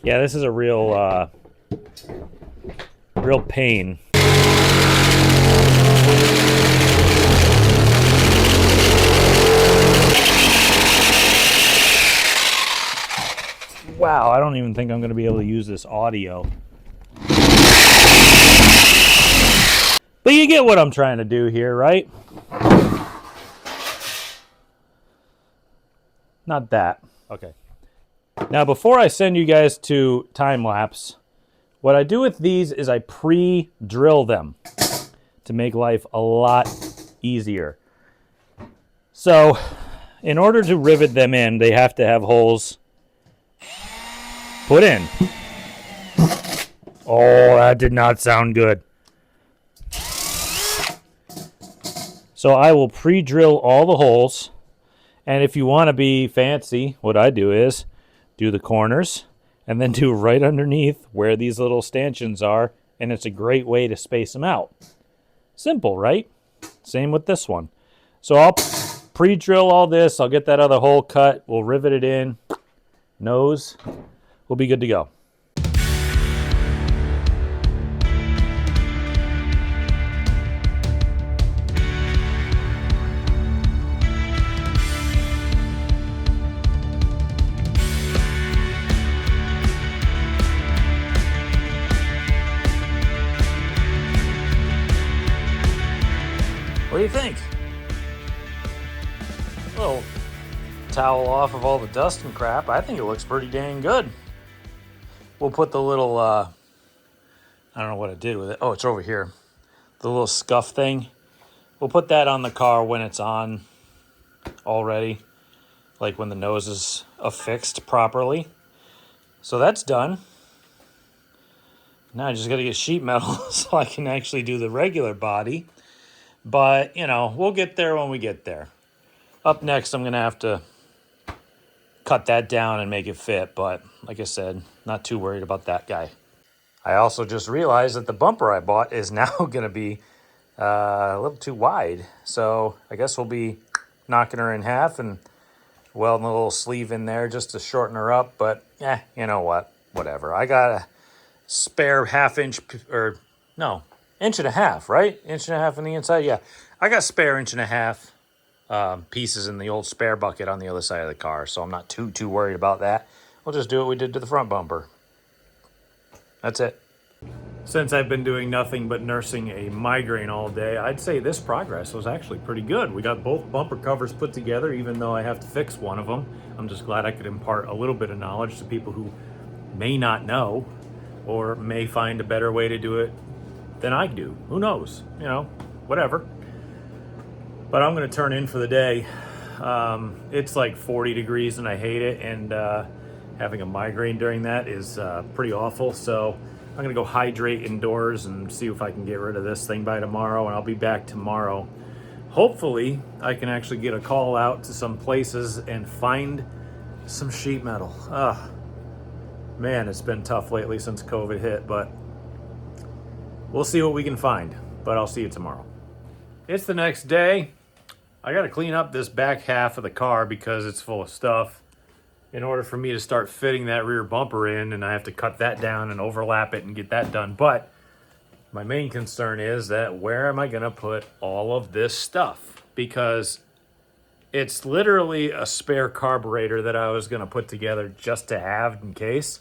Yeah, this is a real pain. Wow, I don't even think I'm going to be able to use this audio. But you get what I'm trying to do here, right? Not that. Okay. Now, before I send you guys to time-lapse, what I do with these is I pre-drill them to make life a lot easier. So, in order to rivet them in, they have to have holes put in. Oh, that did not sound good. So I will pre-drill all the holes. And if you want to be fancy, what I do is do the corners and then do right underneath where these little stanchions are. And it's a great way to space them out. Simple, right? Same with this one. So I'll pre-drill all this. I'll get that other hole cut. We'll rivet it in. Nose. We'll be good to go. What do you think? A little towel off of all the dust and crap. I think it looks pretty dang good. We'll put the little, I don't know what I did with it. Oh, it's over here. The little scuff thing. We'll put that on the car when it's on already. Like when the nose is affixed properly. So that's done. Now I just got to get sheet metal so I can actually do the regular body. But, you know, we'll get there when we get there. Up next, I'm going to have to cut that down and make it fit. But, like I said, not too worried about that guy. I also just realized that the bumper I bought is now going to be a little too wide. So, I guess we'll be knocking her in half and welding a little sleeve in there just to shorten her up. But, you know what? Whatever. I got a spare half-inch, or no, inch and a half, right? Inch and a half on the inside. Yeah, I got spare inch and a half pieces in the old spare bucket on the other side of the car, so I'm not too worried about that. We'll just do what we did to the front bumper. That's it. Since I've been doing nothing but nursing a migraine all day, I'd say this progress was actually pretty good. We got both bumper covers put together, even though I have to fix one of them. I'm just glad I could impart a little bit of knowledge to people who may not know or may find a better way to do it than I do. Who knows? You know, whatever. But I'm going to turn in for the day. It's like 40 degrees and I hate it. And having a migraine during that is pretty awful. So I'm going to go hydrate indoors and see if I can get rid of this thing by tomorrow. And I'll be back tomorrow. Hopefully, I can actually get a call out to some places and find some sheet metal. Man, it's been tough lately since COVID hit, but we'll see what we can find. But I'll see you tomorrow. It's the next day. I got to clean up this back half of the car because it's full of stuff in order for me to start fitting that rear bumper in, and I have to cut that down and overlap it and get that done. But my main concern is that where am I going to put all of this stuff? Because it's literally a spare carburetor that I was going to put together just to have in case.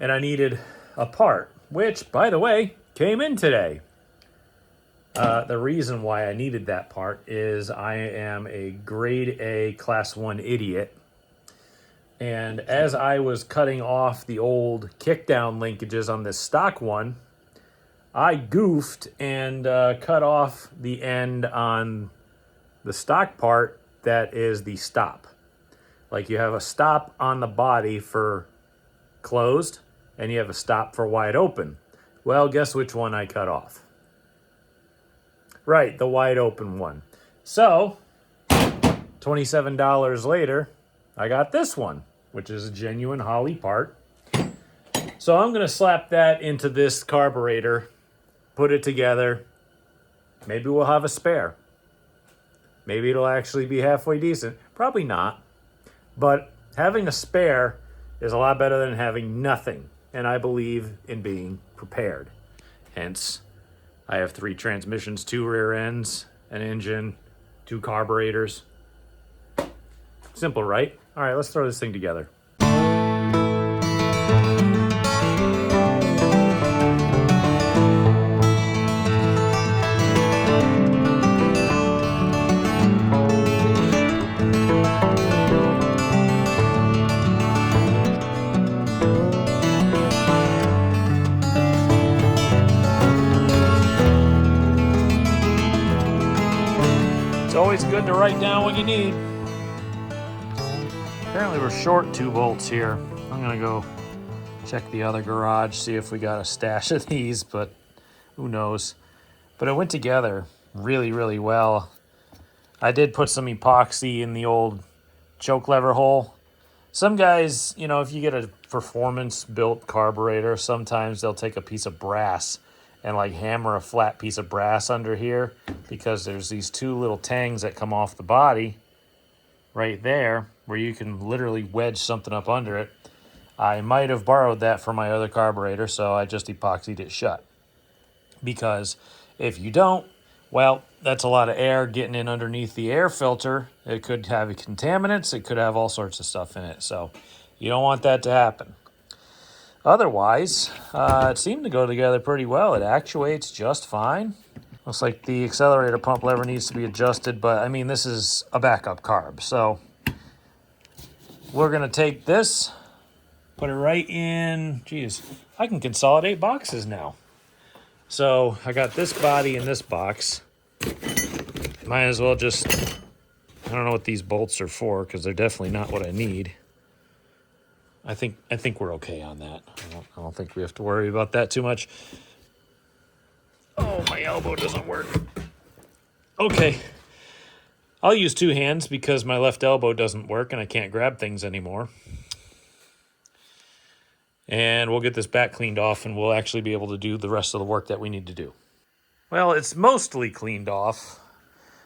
And I needed a part, which, by the way, came in today. The reason why I needed that part is I am a grade A class 1 idiot. And as I was cutting off the old kickdown linkages on this stock one, I goofed and cut off the end on the stock part that is the stop. Like you have a stop on the body for closed and you have a stop for wide open. Well, guess which one I cut off? Right, the wide open one. So, $27 later, I got this one, which is a genuine Holley part. So I'm going to slap that into this carburetor, put it together. Maybe we'll have a spare. Maybe it'll actually be halfway decent. Probably not. But having a spare is a lot better than having nothing. And I believe in being prepared. Hence, I have 3 transmissions, 2 rear ends, an engine, 2 carburetors. Simple, right? All right, let's throw this thing together. It's always good to write down what you need. Apparently we're short 2 bolts here. I'm gonna go check the other garage, see if we got a stash of these, but who knows. But it went together really, really well. I did put some epoxy in the old choke lever hole. Some guys, you know, if you get a performance built carburetor, sometimes they'll take a piece of brass and like hammer a flat piece of brass under here, because there's these 2 little tangs that come off the body right there where you can literally wedge something up under it. I might have borrowed that from my other carburetor, so I just epoxied it shut. Because if you don't, well, that's a lot of air getting in underneath the air filter. It could have contaminants. It could have all sorts of stuff in it. So you don't want that to happen. Otherwise, it seemed to go together pretty well. It actuates just fine. Looks like the accelerator pump lever needs to be adjusted, but I mean, this is a backup carb. So we're gonna take this, put it right in. Geez, I can consolidate boxes now. So I got this body in this box. Might as well just, I don't know what these bolts are for, because they're definitely not what I need. I think we're okay on that. I don't think we have to worry about that too much. Oh, my elbow doesn't work. Okay. I'll use 2 hands because my left elbow doesn't work and I can't grab things anymore. And we'll get this back cleaned off and we'll actually be able to do the rest of the work that we need to do. Well, it's mostly cleaned off.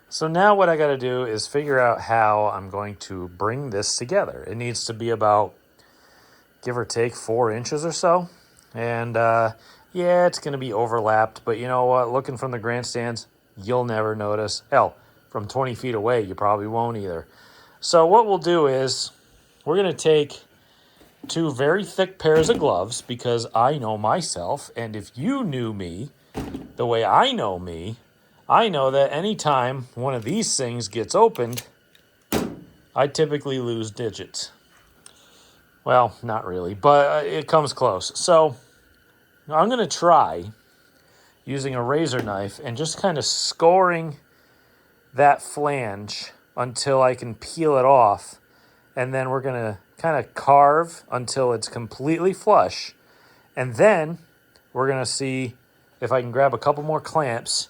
So now what I got to do is figure out how I'm going to bring this together. It needs to be about, give or take, 4 inches or so. And yeah, it's going to be overlapped, but you know what? Looking from the grandstands, you'll never notice. Hell, from 20 feet away, you probably won't either. So what we'll do is we're going to take 2 very thick pairs of gloves, because I know myself, and if you knew me the way I know me, I know that anytime one of these things gets opened, I typically lose digits. Well, not really, but it comes close. So I'm going to try using a razor knife and just kind of scoring that flange until I can peel it off. And then we're going to kind of carve until it's completely flush. And then we're going to see if I can grab a couple more clamps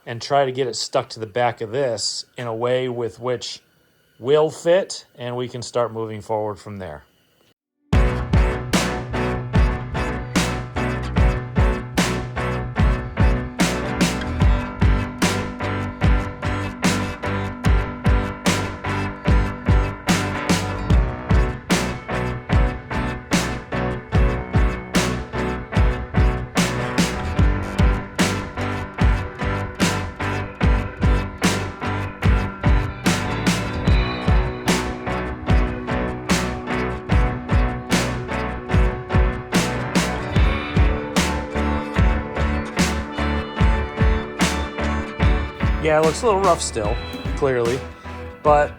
and try to get it stuck to the back of this in a way with which will fit, and we can start moving forward from there. Yeah, it looks a little rough still, clearly, but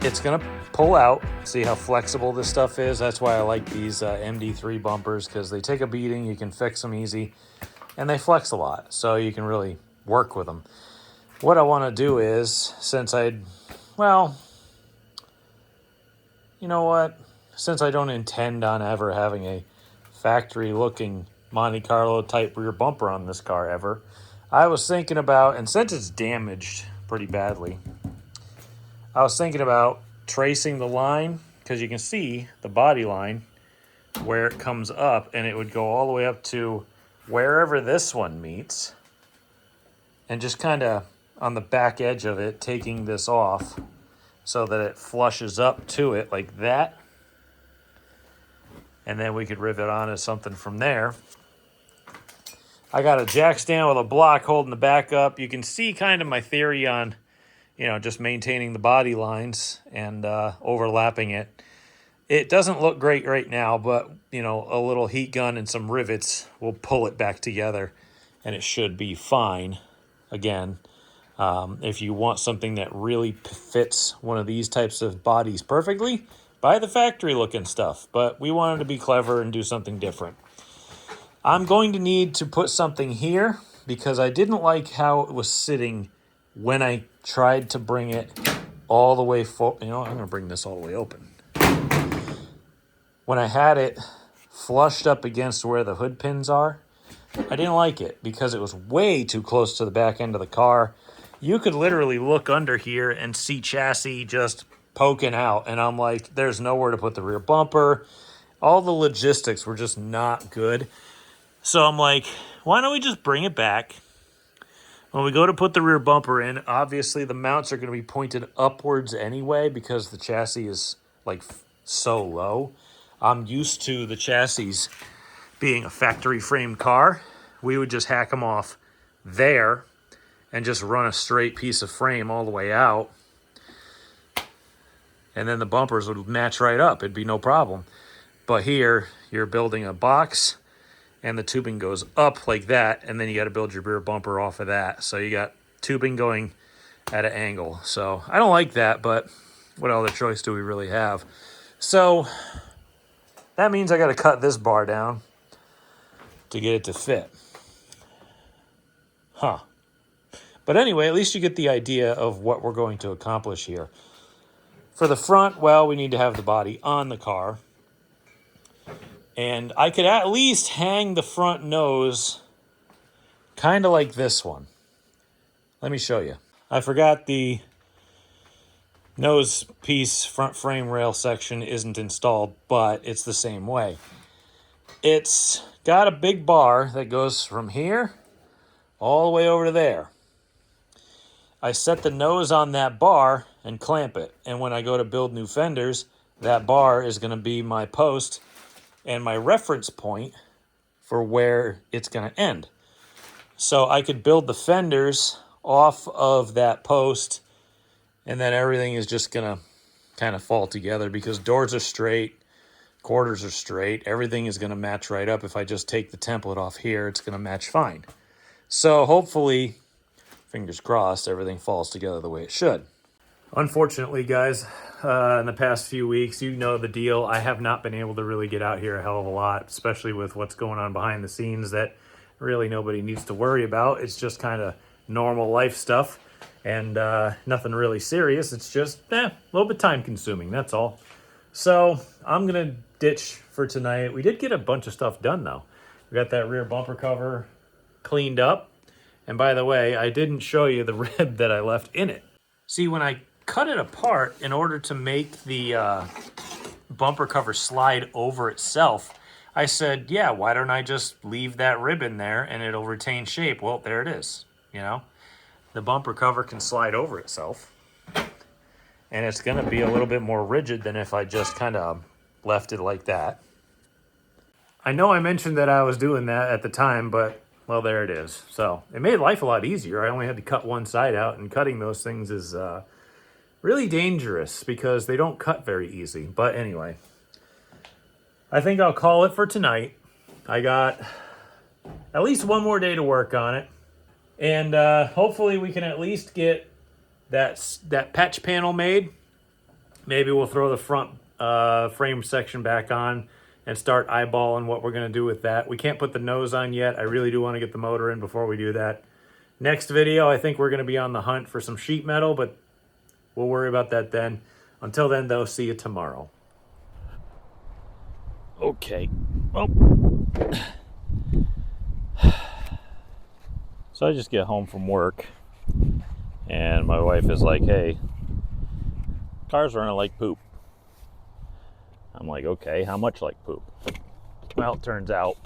it's going to pull out. See how flexible this stuff is? That's why I like these MD3 bumpers, because they take a beating, you can fix them easy, and they flex a lot, so you can really work with them. What I want to do is, well, you know what? Since I don't intend on ever having a factory-looking Monte Carlo type rear bumper on this car ever, I was thinking about, and since it's damaged pretty badly, I was thinking about tracing the line, because you can see the body line where it comes up, and it would go all the way up to wherever this one meets, and just kind of on the back edge of it, taking this off so that it flushes up to it like that. And then we could rivet onto something from there. I got a jack stand with a block holding the back up. You can see kind of my theory on, just maintaining the body lines and overlapping it. It doesn't look great right now, but, a little heat gun and some rivets will pull it back together, and it should be fine. Again, if you want something that really fits one of these types of bodies perfectly, buy the factory looking stuff. But we wanted to be clever and do something different. I'm going to need to put something here because I didn't like how it was sitting when I tried to bring it all the way forward. I'm going to bring this all the way open. When I had it flushed up against where the hood pins are, I didn't like it because it was way too close to the back end of the car. You could literally look under here and see chassis just poking out. And I'm like, there's nowhere to put the rear bumper. All the logistics were just not good. So I'm like, why don't we just bring it back? When we go to put the rear bumper in, obviously the mounts are going to be pointed upwards anyway because the chassis is like so low. I'm used to the chassis being a factory frame car. We would just hack them off there and just run a straight piece of frame all the way out. And then the bumpers would match right up. It'd be no problem. But here, you're building a box, and the tubing goes up like that, and then you got to build your rear bumper off of that. So you got tubing going at an angle. So I don't like that, but what other choice do we really have? So that means I got to cut this bar down to get it to fit. But anyway, at least you get the idea of what we're going to accomplish here. For the front, well, we need to have the body on the car. And I could at least hang the front nose kind of like this one. Let me show you. I forgot the nose piece front frame rail section isn't installed, but it's the same way. It's got a big bar that goes from here all the way over to there. I set the nose on that bar and clamp it. And when I go to build new fenders, that bar is going to be my post and my reference point for where it's going to end. So I could build the fenders off of that post, and then everything is just going to kind of fall together because doors are straight, quarters are straight. Everything is going to match right up. If I just take the template off here, it's going to match fine. So hopefully, fingers crossed, everything falls together the way it should. Unfortunately, guys, in the past few weeks, you know the deal. I have not been able to really get out here a hell of a lot, especially with what's going on behind the scenes that really nobody needs to worry about. It's just kind of normal life stuff and nothing really serious. It's just a little bit time consuming, that's all. So I'm going to ditch for tonight. We did get a bunch of stuff done, though. We got that rear bumper cover cleaned up. And by the way, I didn't show you the rib that I left in it. See, when I cut it apart in order to make the bumper cover slide over itself, I said, yeah, why don't I just leave that rib in there and it'll retain shape? Well, there it is, The bumper cover can slide over itself. And it's going to be a little bit more rigid than if I just kind of left it like that. I know I mentioned that I was doing that at the time, but, well, there it is. So it made life a lot easier. I only had to cut one side out, and cutting those things is really dangerous because they don't cut very easy. But anyway, I think I'll call it for tonight. I got at least one more day to work on it. And hopefully we can at least get that patch panel made. Maybe we'll throw the front frame section back on and start eyeballing what we're going to do with that. We can't put the nose on yet. I really do want to get the motor in before we do that. Next video, I think we're going to be on the hunt for some sheet metal, but we'll worry about that then. Until then, though, see you tomorrow. Okay. Well, so I just get home from work, and my wife is like, hey, car's running like poop. I'm like, okay, how much like poop? Well, it turns out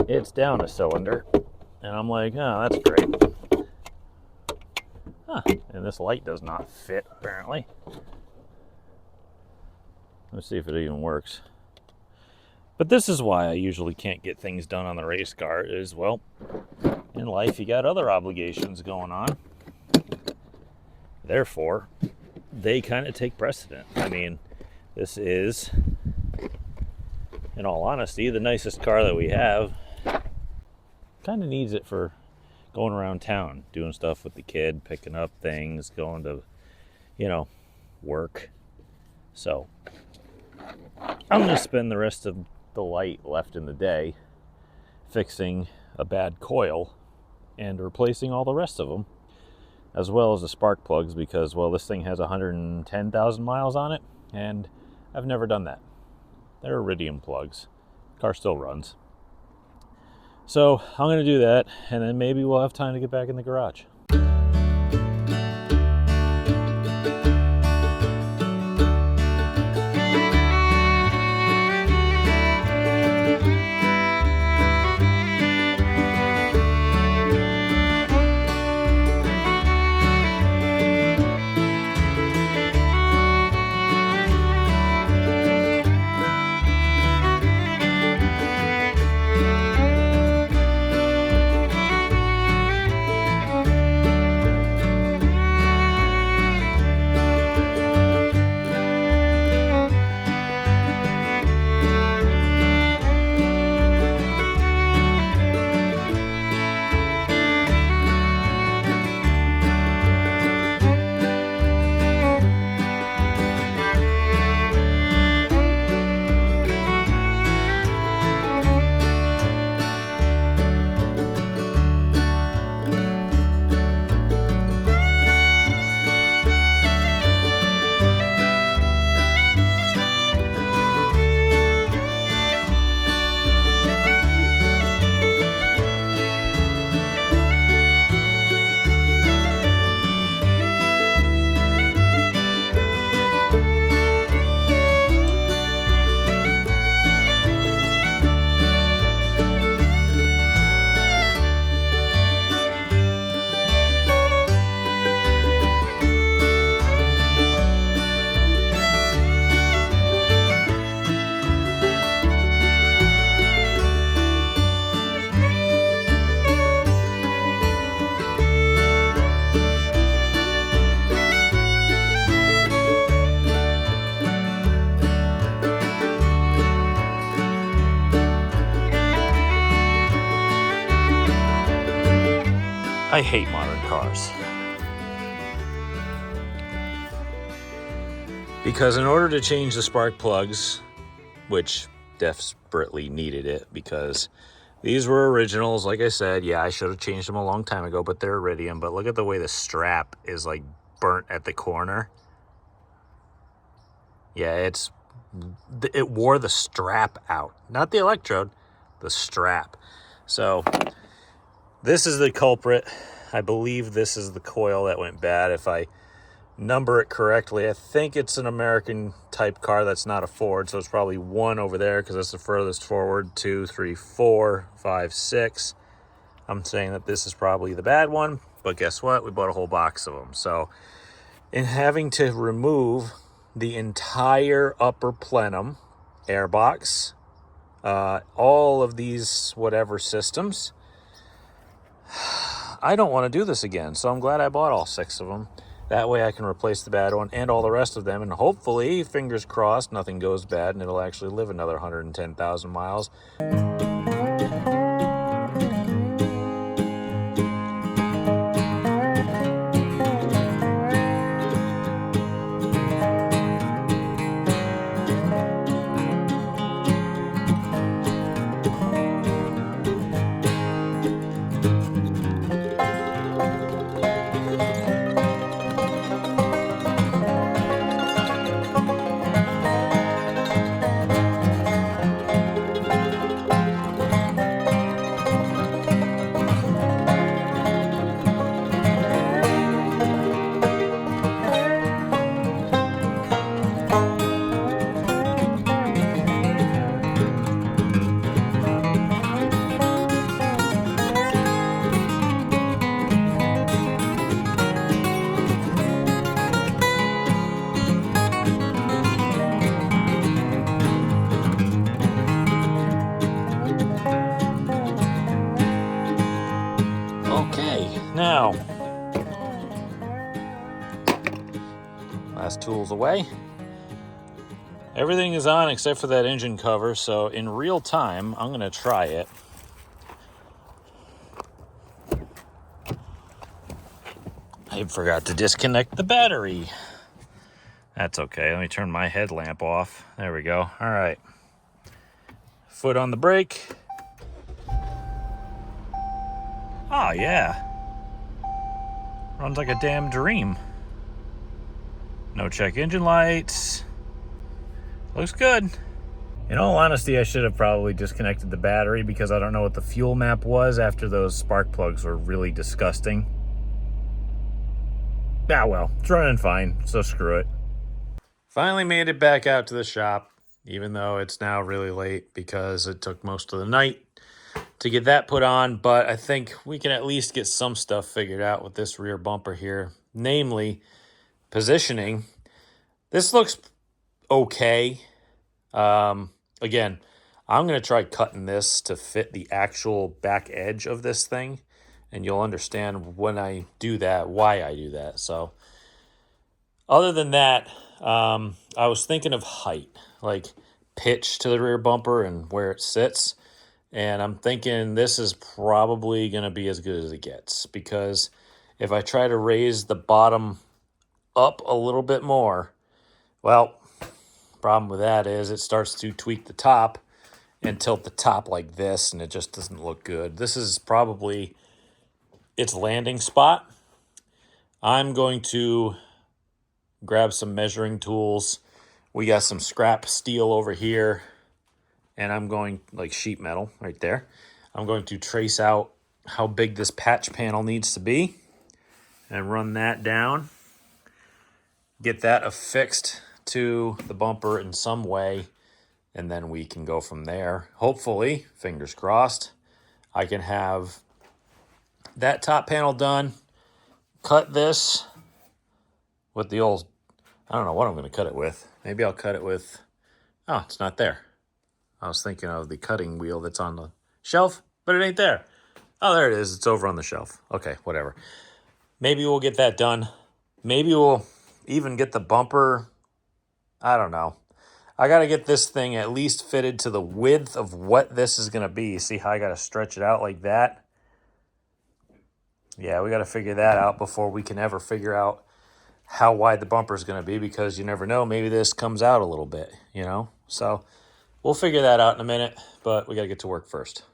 it's down a cylinder. And I'm like, oh, that's great. Huh, and this light does not fit, apparently. Let's see if it even works. But this is why I usually can't get things done on the race car is, well, in life you got other obligations going on. Therefore, they kind of take precedent. I mean, this is, in all honesty, the nicest car that we have. Kind of needs it for going around town, doing stuff with the kid, picking up things, going to, you know, work. So, I'm going to spend the rest of the light left in the day fixing a bad coil and replacing all the rest of them, as well as the spark plugs, because, well, this thing has 110,000 miles on it, and I've never done that. They're iridium plugs. Car still runs. So I'm going to do that, and then maybe we'll have time to get back in the garage. I hate modern cars. Because in order to change the spark plugs, which desperately needed it because these were originals, like I said, yeah, I should have changed them a long time ago, but they're iridium. But look at the way the strap is like burnt at the corner. Yeah, it wore the strap out, not the electrode, the strap. So this is the culprit. I believe this is the coil that went bad. If I number it correctly, I think it's an American type car that's not a Ford, so it's probably 1 over there because that's the furthest forward. 2, 3, 4, 5, 6. I'm saying that this is probably the bad one, but guess what? We bought a whole box of them. So in having to remove the entire upper plenum, airbox, all of these whatever systems, I don't want to do this again. So I'm glad I bought all 6 of them. That way I can replace the bad one and all the rest of them. And hopefully, fingers crossed, nothing goes bad and it'll actually live another 110,000 miles. tools away. Everything is on except for that engine cover, so in real time, I'm gonna try it. I forgot to disconnect the battery. That's okay, let me turn my headlamp off. There we go, all right. Foot on the brake. Oh yeah. Runs like a damn dream. No check engine lights. Looks good. In all honesty, I should have probably disconnected the battery because I don't know what the fuel map was after those spark plugs were really disgusting. Ah well, it's running fine, so screw it. Finally made it back out to the shop, even though it's now really late because it took most of the night to get that put on, but I think we can at least get some stuff figured out with this rear bumper here, namely positioning. This looks okay. Again, I'm going to try cutting this to fit the actual back edge of this thing, and you'll understand when I do that, why I do that. So other than that, I was thinking of height, like pitch to the rear bumper and where it sits. And I'm thinking this is probably going to be as good as it gets, because if I try to raise the bottom up a little bit more, well, problem with that is it starts to tweak the top and tilt the top like this, and it just doesn't look good. This is probably its landing spot. I'm going to grab some measuring tools. We got some scrap steel over here, and I'm going, like sheet metal right there. I'm going to trace out how big this patch panel needs to be and run that down. Get that affixed to the bumper in some way, and then we can go from there. Hopefully, fingers crossed, I can have that top panel done, cut this with the old, I don't know what I'm going to cut it with. Maybe I'll cut it with, oh, it's not there. I was thinking of the cutting wheel that's on the shelf, but it ain't there. Oh, there it is. It's over on the shelf. Okay, whatever. Maybe we'll get that done. Maybe we'll even get the bumper. I don't know. I got to get this thing at least fitted to the width of what this is going to be. See how I got to stretch it out like that? Yeah, we got to figure that out before we can ever figure out how wide the bumper is going to be, because you never know. Maybe this comes out a little bit, you know? So we'll figure that out in a minute, but we got to get to work first.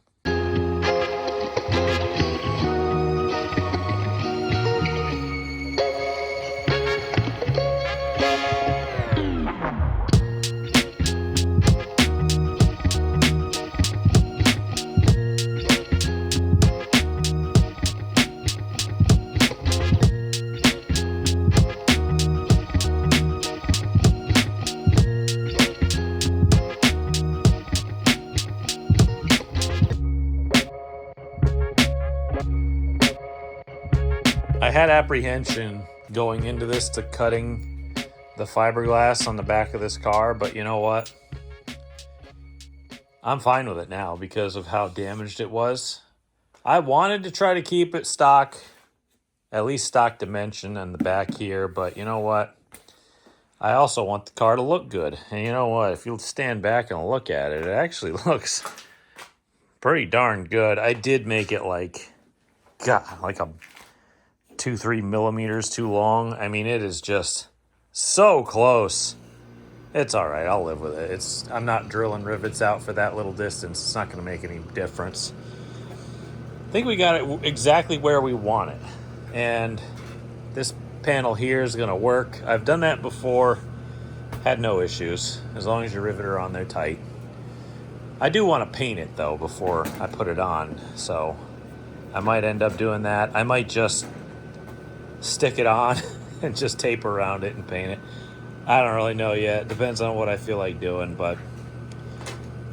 I had apprehension going into this to cutting the fiberglass on the back of this car, but you know what? I'm fine with it now because of how damaged it was. I wanted to try to keep it stock, at least stock dimension on the back here, but you know what? I also want the car to look good. And you know what? If you'll stand back and look at it, it actually looks pretty darn good. I did make it like, God, like a 2-3 millimeters too long. I mean, it is just so close. It's all right. I'll live with it. I'm not drilling rivets out for that little distance. It's not going to make any difference. I think we got it exactly where we want it. And this panel here is going to work. I've done that before. Had no issues. As long as your rivet are on there tight. I do want to paint it, though, before I put it on. So I might end up doing that. I might just stick it on and just tape around it and paint it. I don't really know yet. Depends on what I feel like doing, but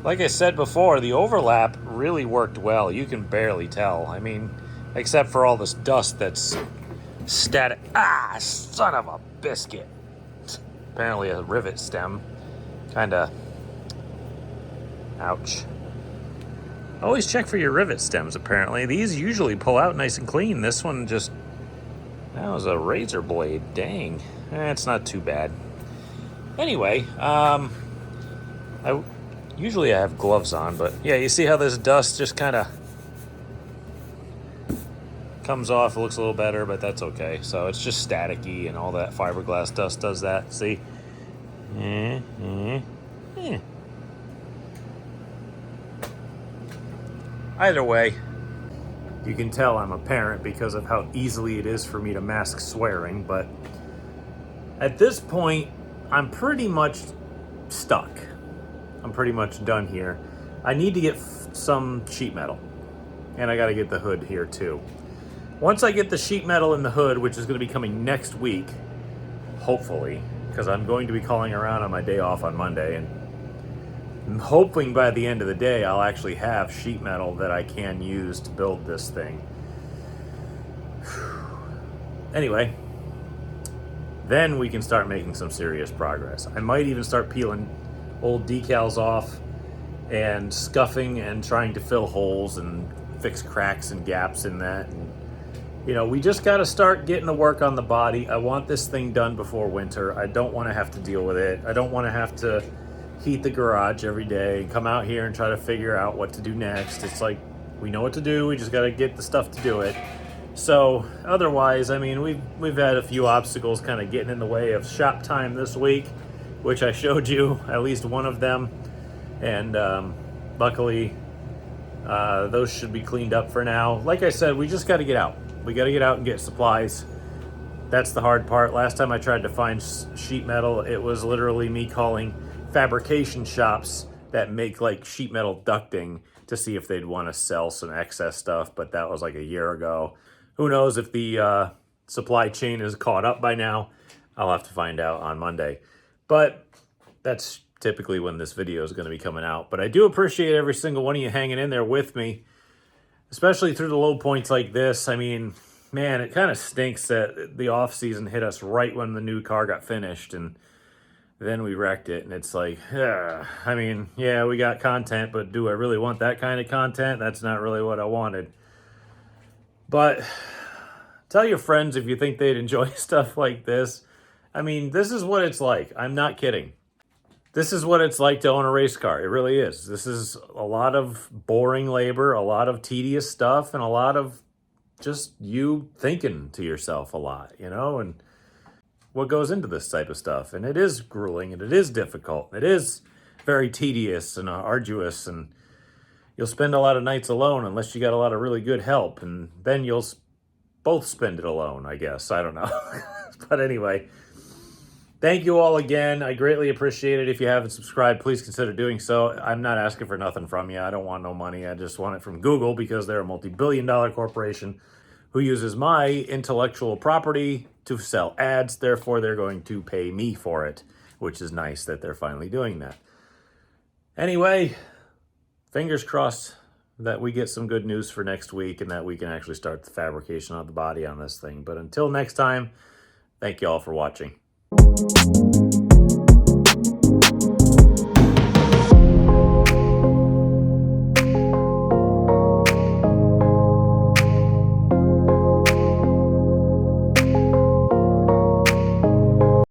like I said before, the overlap really worked well. You can barely tell. I mean, except for all this dust that's static. Ah, son of a biscuit. Apparently a rivet stem. Kinda. Ouch. Always check for your rivet stems, apparently. These usually pull out nice and clean. This one just, that was a razor blade. Dang. It's not too bad. Anyway, usually I have gloves on, but yeah, you see how this dust just kind of comes off. It looks a little better, but that's okay. So it's just staticky, and all that fiberglass dust does that. See? Either way, you can tell I'm a parent because of how easily it is for me to mask swearing, but at this point, I'm pretty much stuck. I'm pretty much done here. I need to get some sheet metal, and I got to get the hood here too. Once I get the sheet metal in the hood, which is going to be coming next week, hopefully, because I'm going to be calling around on my day off on Monday, and I'm hoping by the end of the day I'll actually have sheet metal that I can use to build this thing. Anyway, then we can start making some serious progress. I might even start peeling old decals off and scuffing and trying to fill holes and fix cracks and gaps in that. And, you know, we just got to start getting to work on the body. I want this thing done before winter. I don't want to have to deal with it. I don't want to have to heat the garage every day and come out here and try to figure out what to do next. It's like, we know what to do. We just got to get the stuff to do it. So otherwise, I mean, we've had a few obstacles kind of getting in the way of shop time this week, which I showed you at least one of them. And luckily, those should be cleaned up for now. Like I said, we just got to get out. We got to get out and get supplies. That's the hard part. Last time I tried to find sheet metal, it was literally me calling fabrication shops that make like sheet metal ducting to see if they'd want to sell some excess stuff, but that was like a year ago. Who knows if the supply chain is caught up by now. I'll have to find out on Monday. But that's typically when this video is going to be coming out. But I do appreciate every single one of you hanging in there with me, especially through the low points like this. I mean, man, it kind of stinks that the off season hit us right when the new car got finished, and then we wrecked it. And it's like, I mean, yeah, we got content, but do I really want that kind of content? That's not really what I wanted. But tell your friends if you think they'd enjoy stuff like this. I mean, this is what it's like. I'm not kidding. This is what it's like to own a race car. It really is. This is a lot of boring labor, a lot of tedious stuff, and a lot of just you thinking to yourself a lot, you know, and what goes into this type of stuff. And it is grueling, and it is difficult. It is very tedious and arduous, and you'll spend a lot of nights alone unless you got a lot of really good help, and then you'll both spend it alone, I guess. I don't know. But anyway, thank you all again. I greatly appreciate it. If you haven't subscribed, please consider doing so. I'm not asking for nothing from you. I don't want no money. I just want it from Google because they're a multi-billion-dollar corporation who uses my intellectual property to sell ads. Therefore, they're going to pay me for it, which is nice that they're finally doing that. Anyway, fingers crossed that we get some good news for next week and that we can actually start the fabrication of the body on this thing. But until next time, thank you all for watching.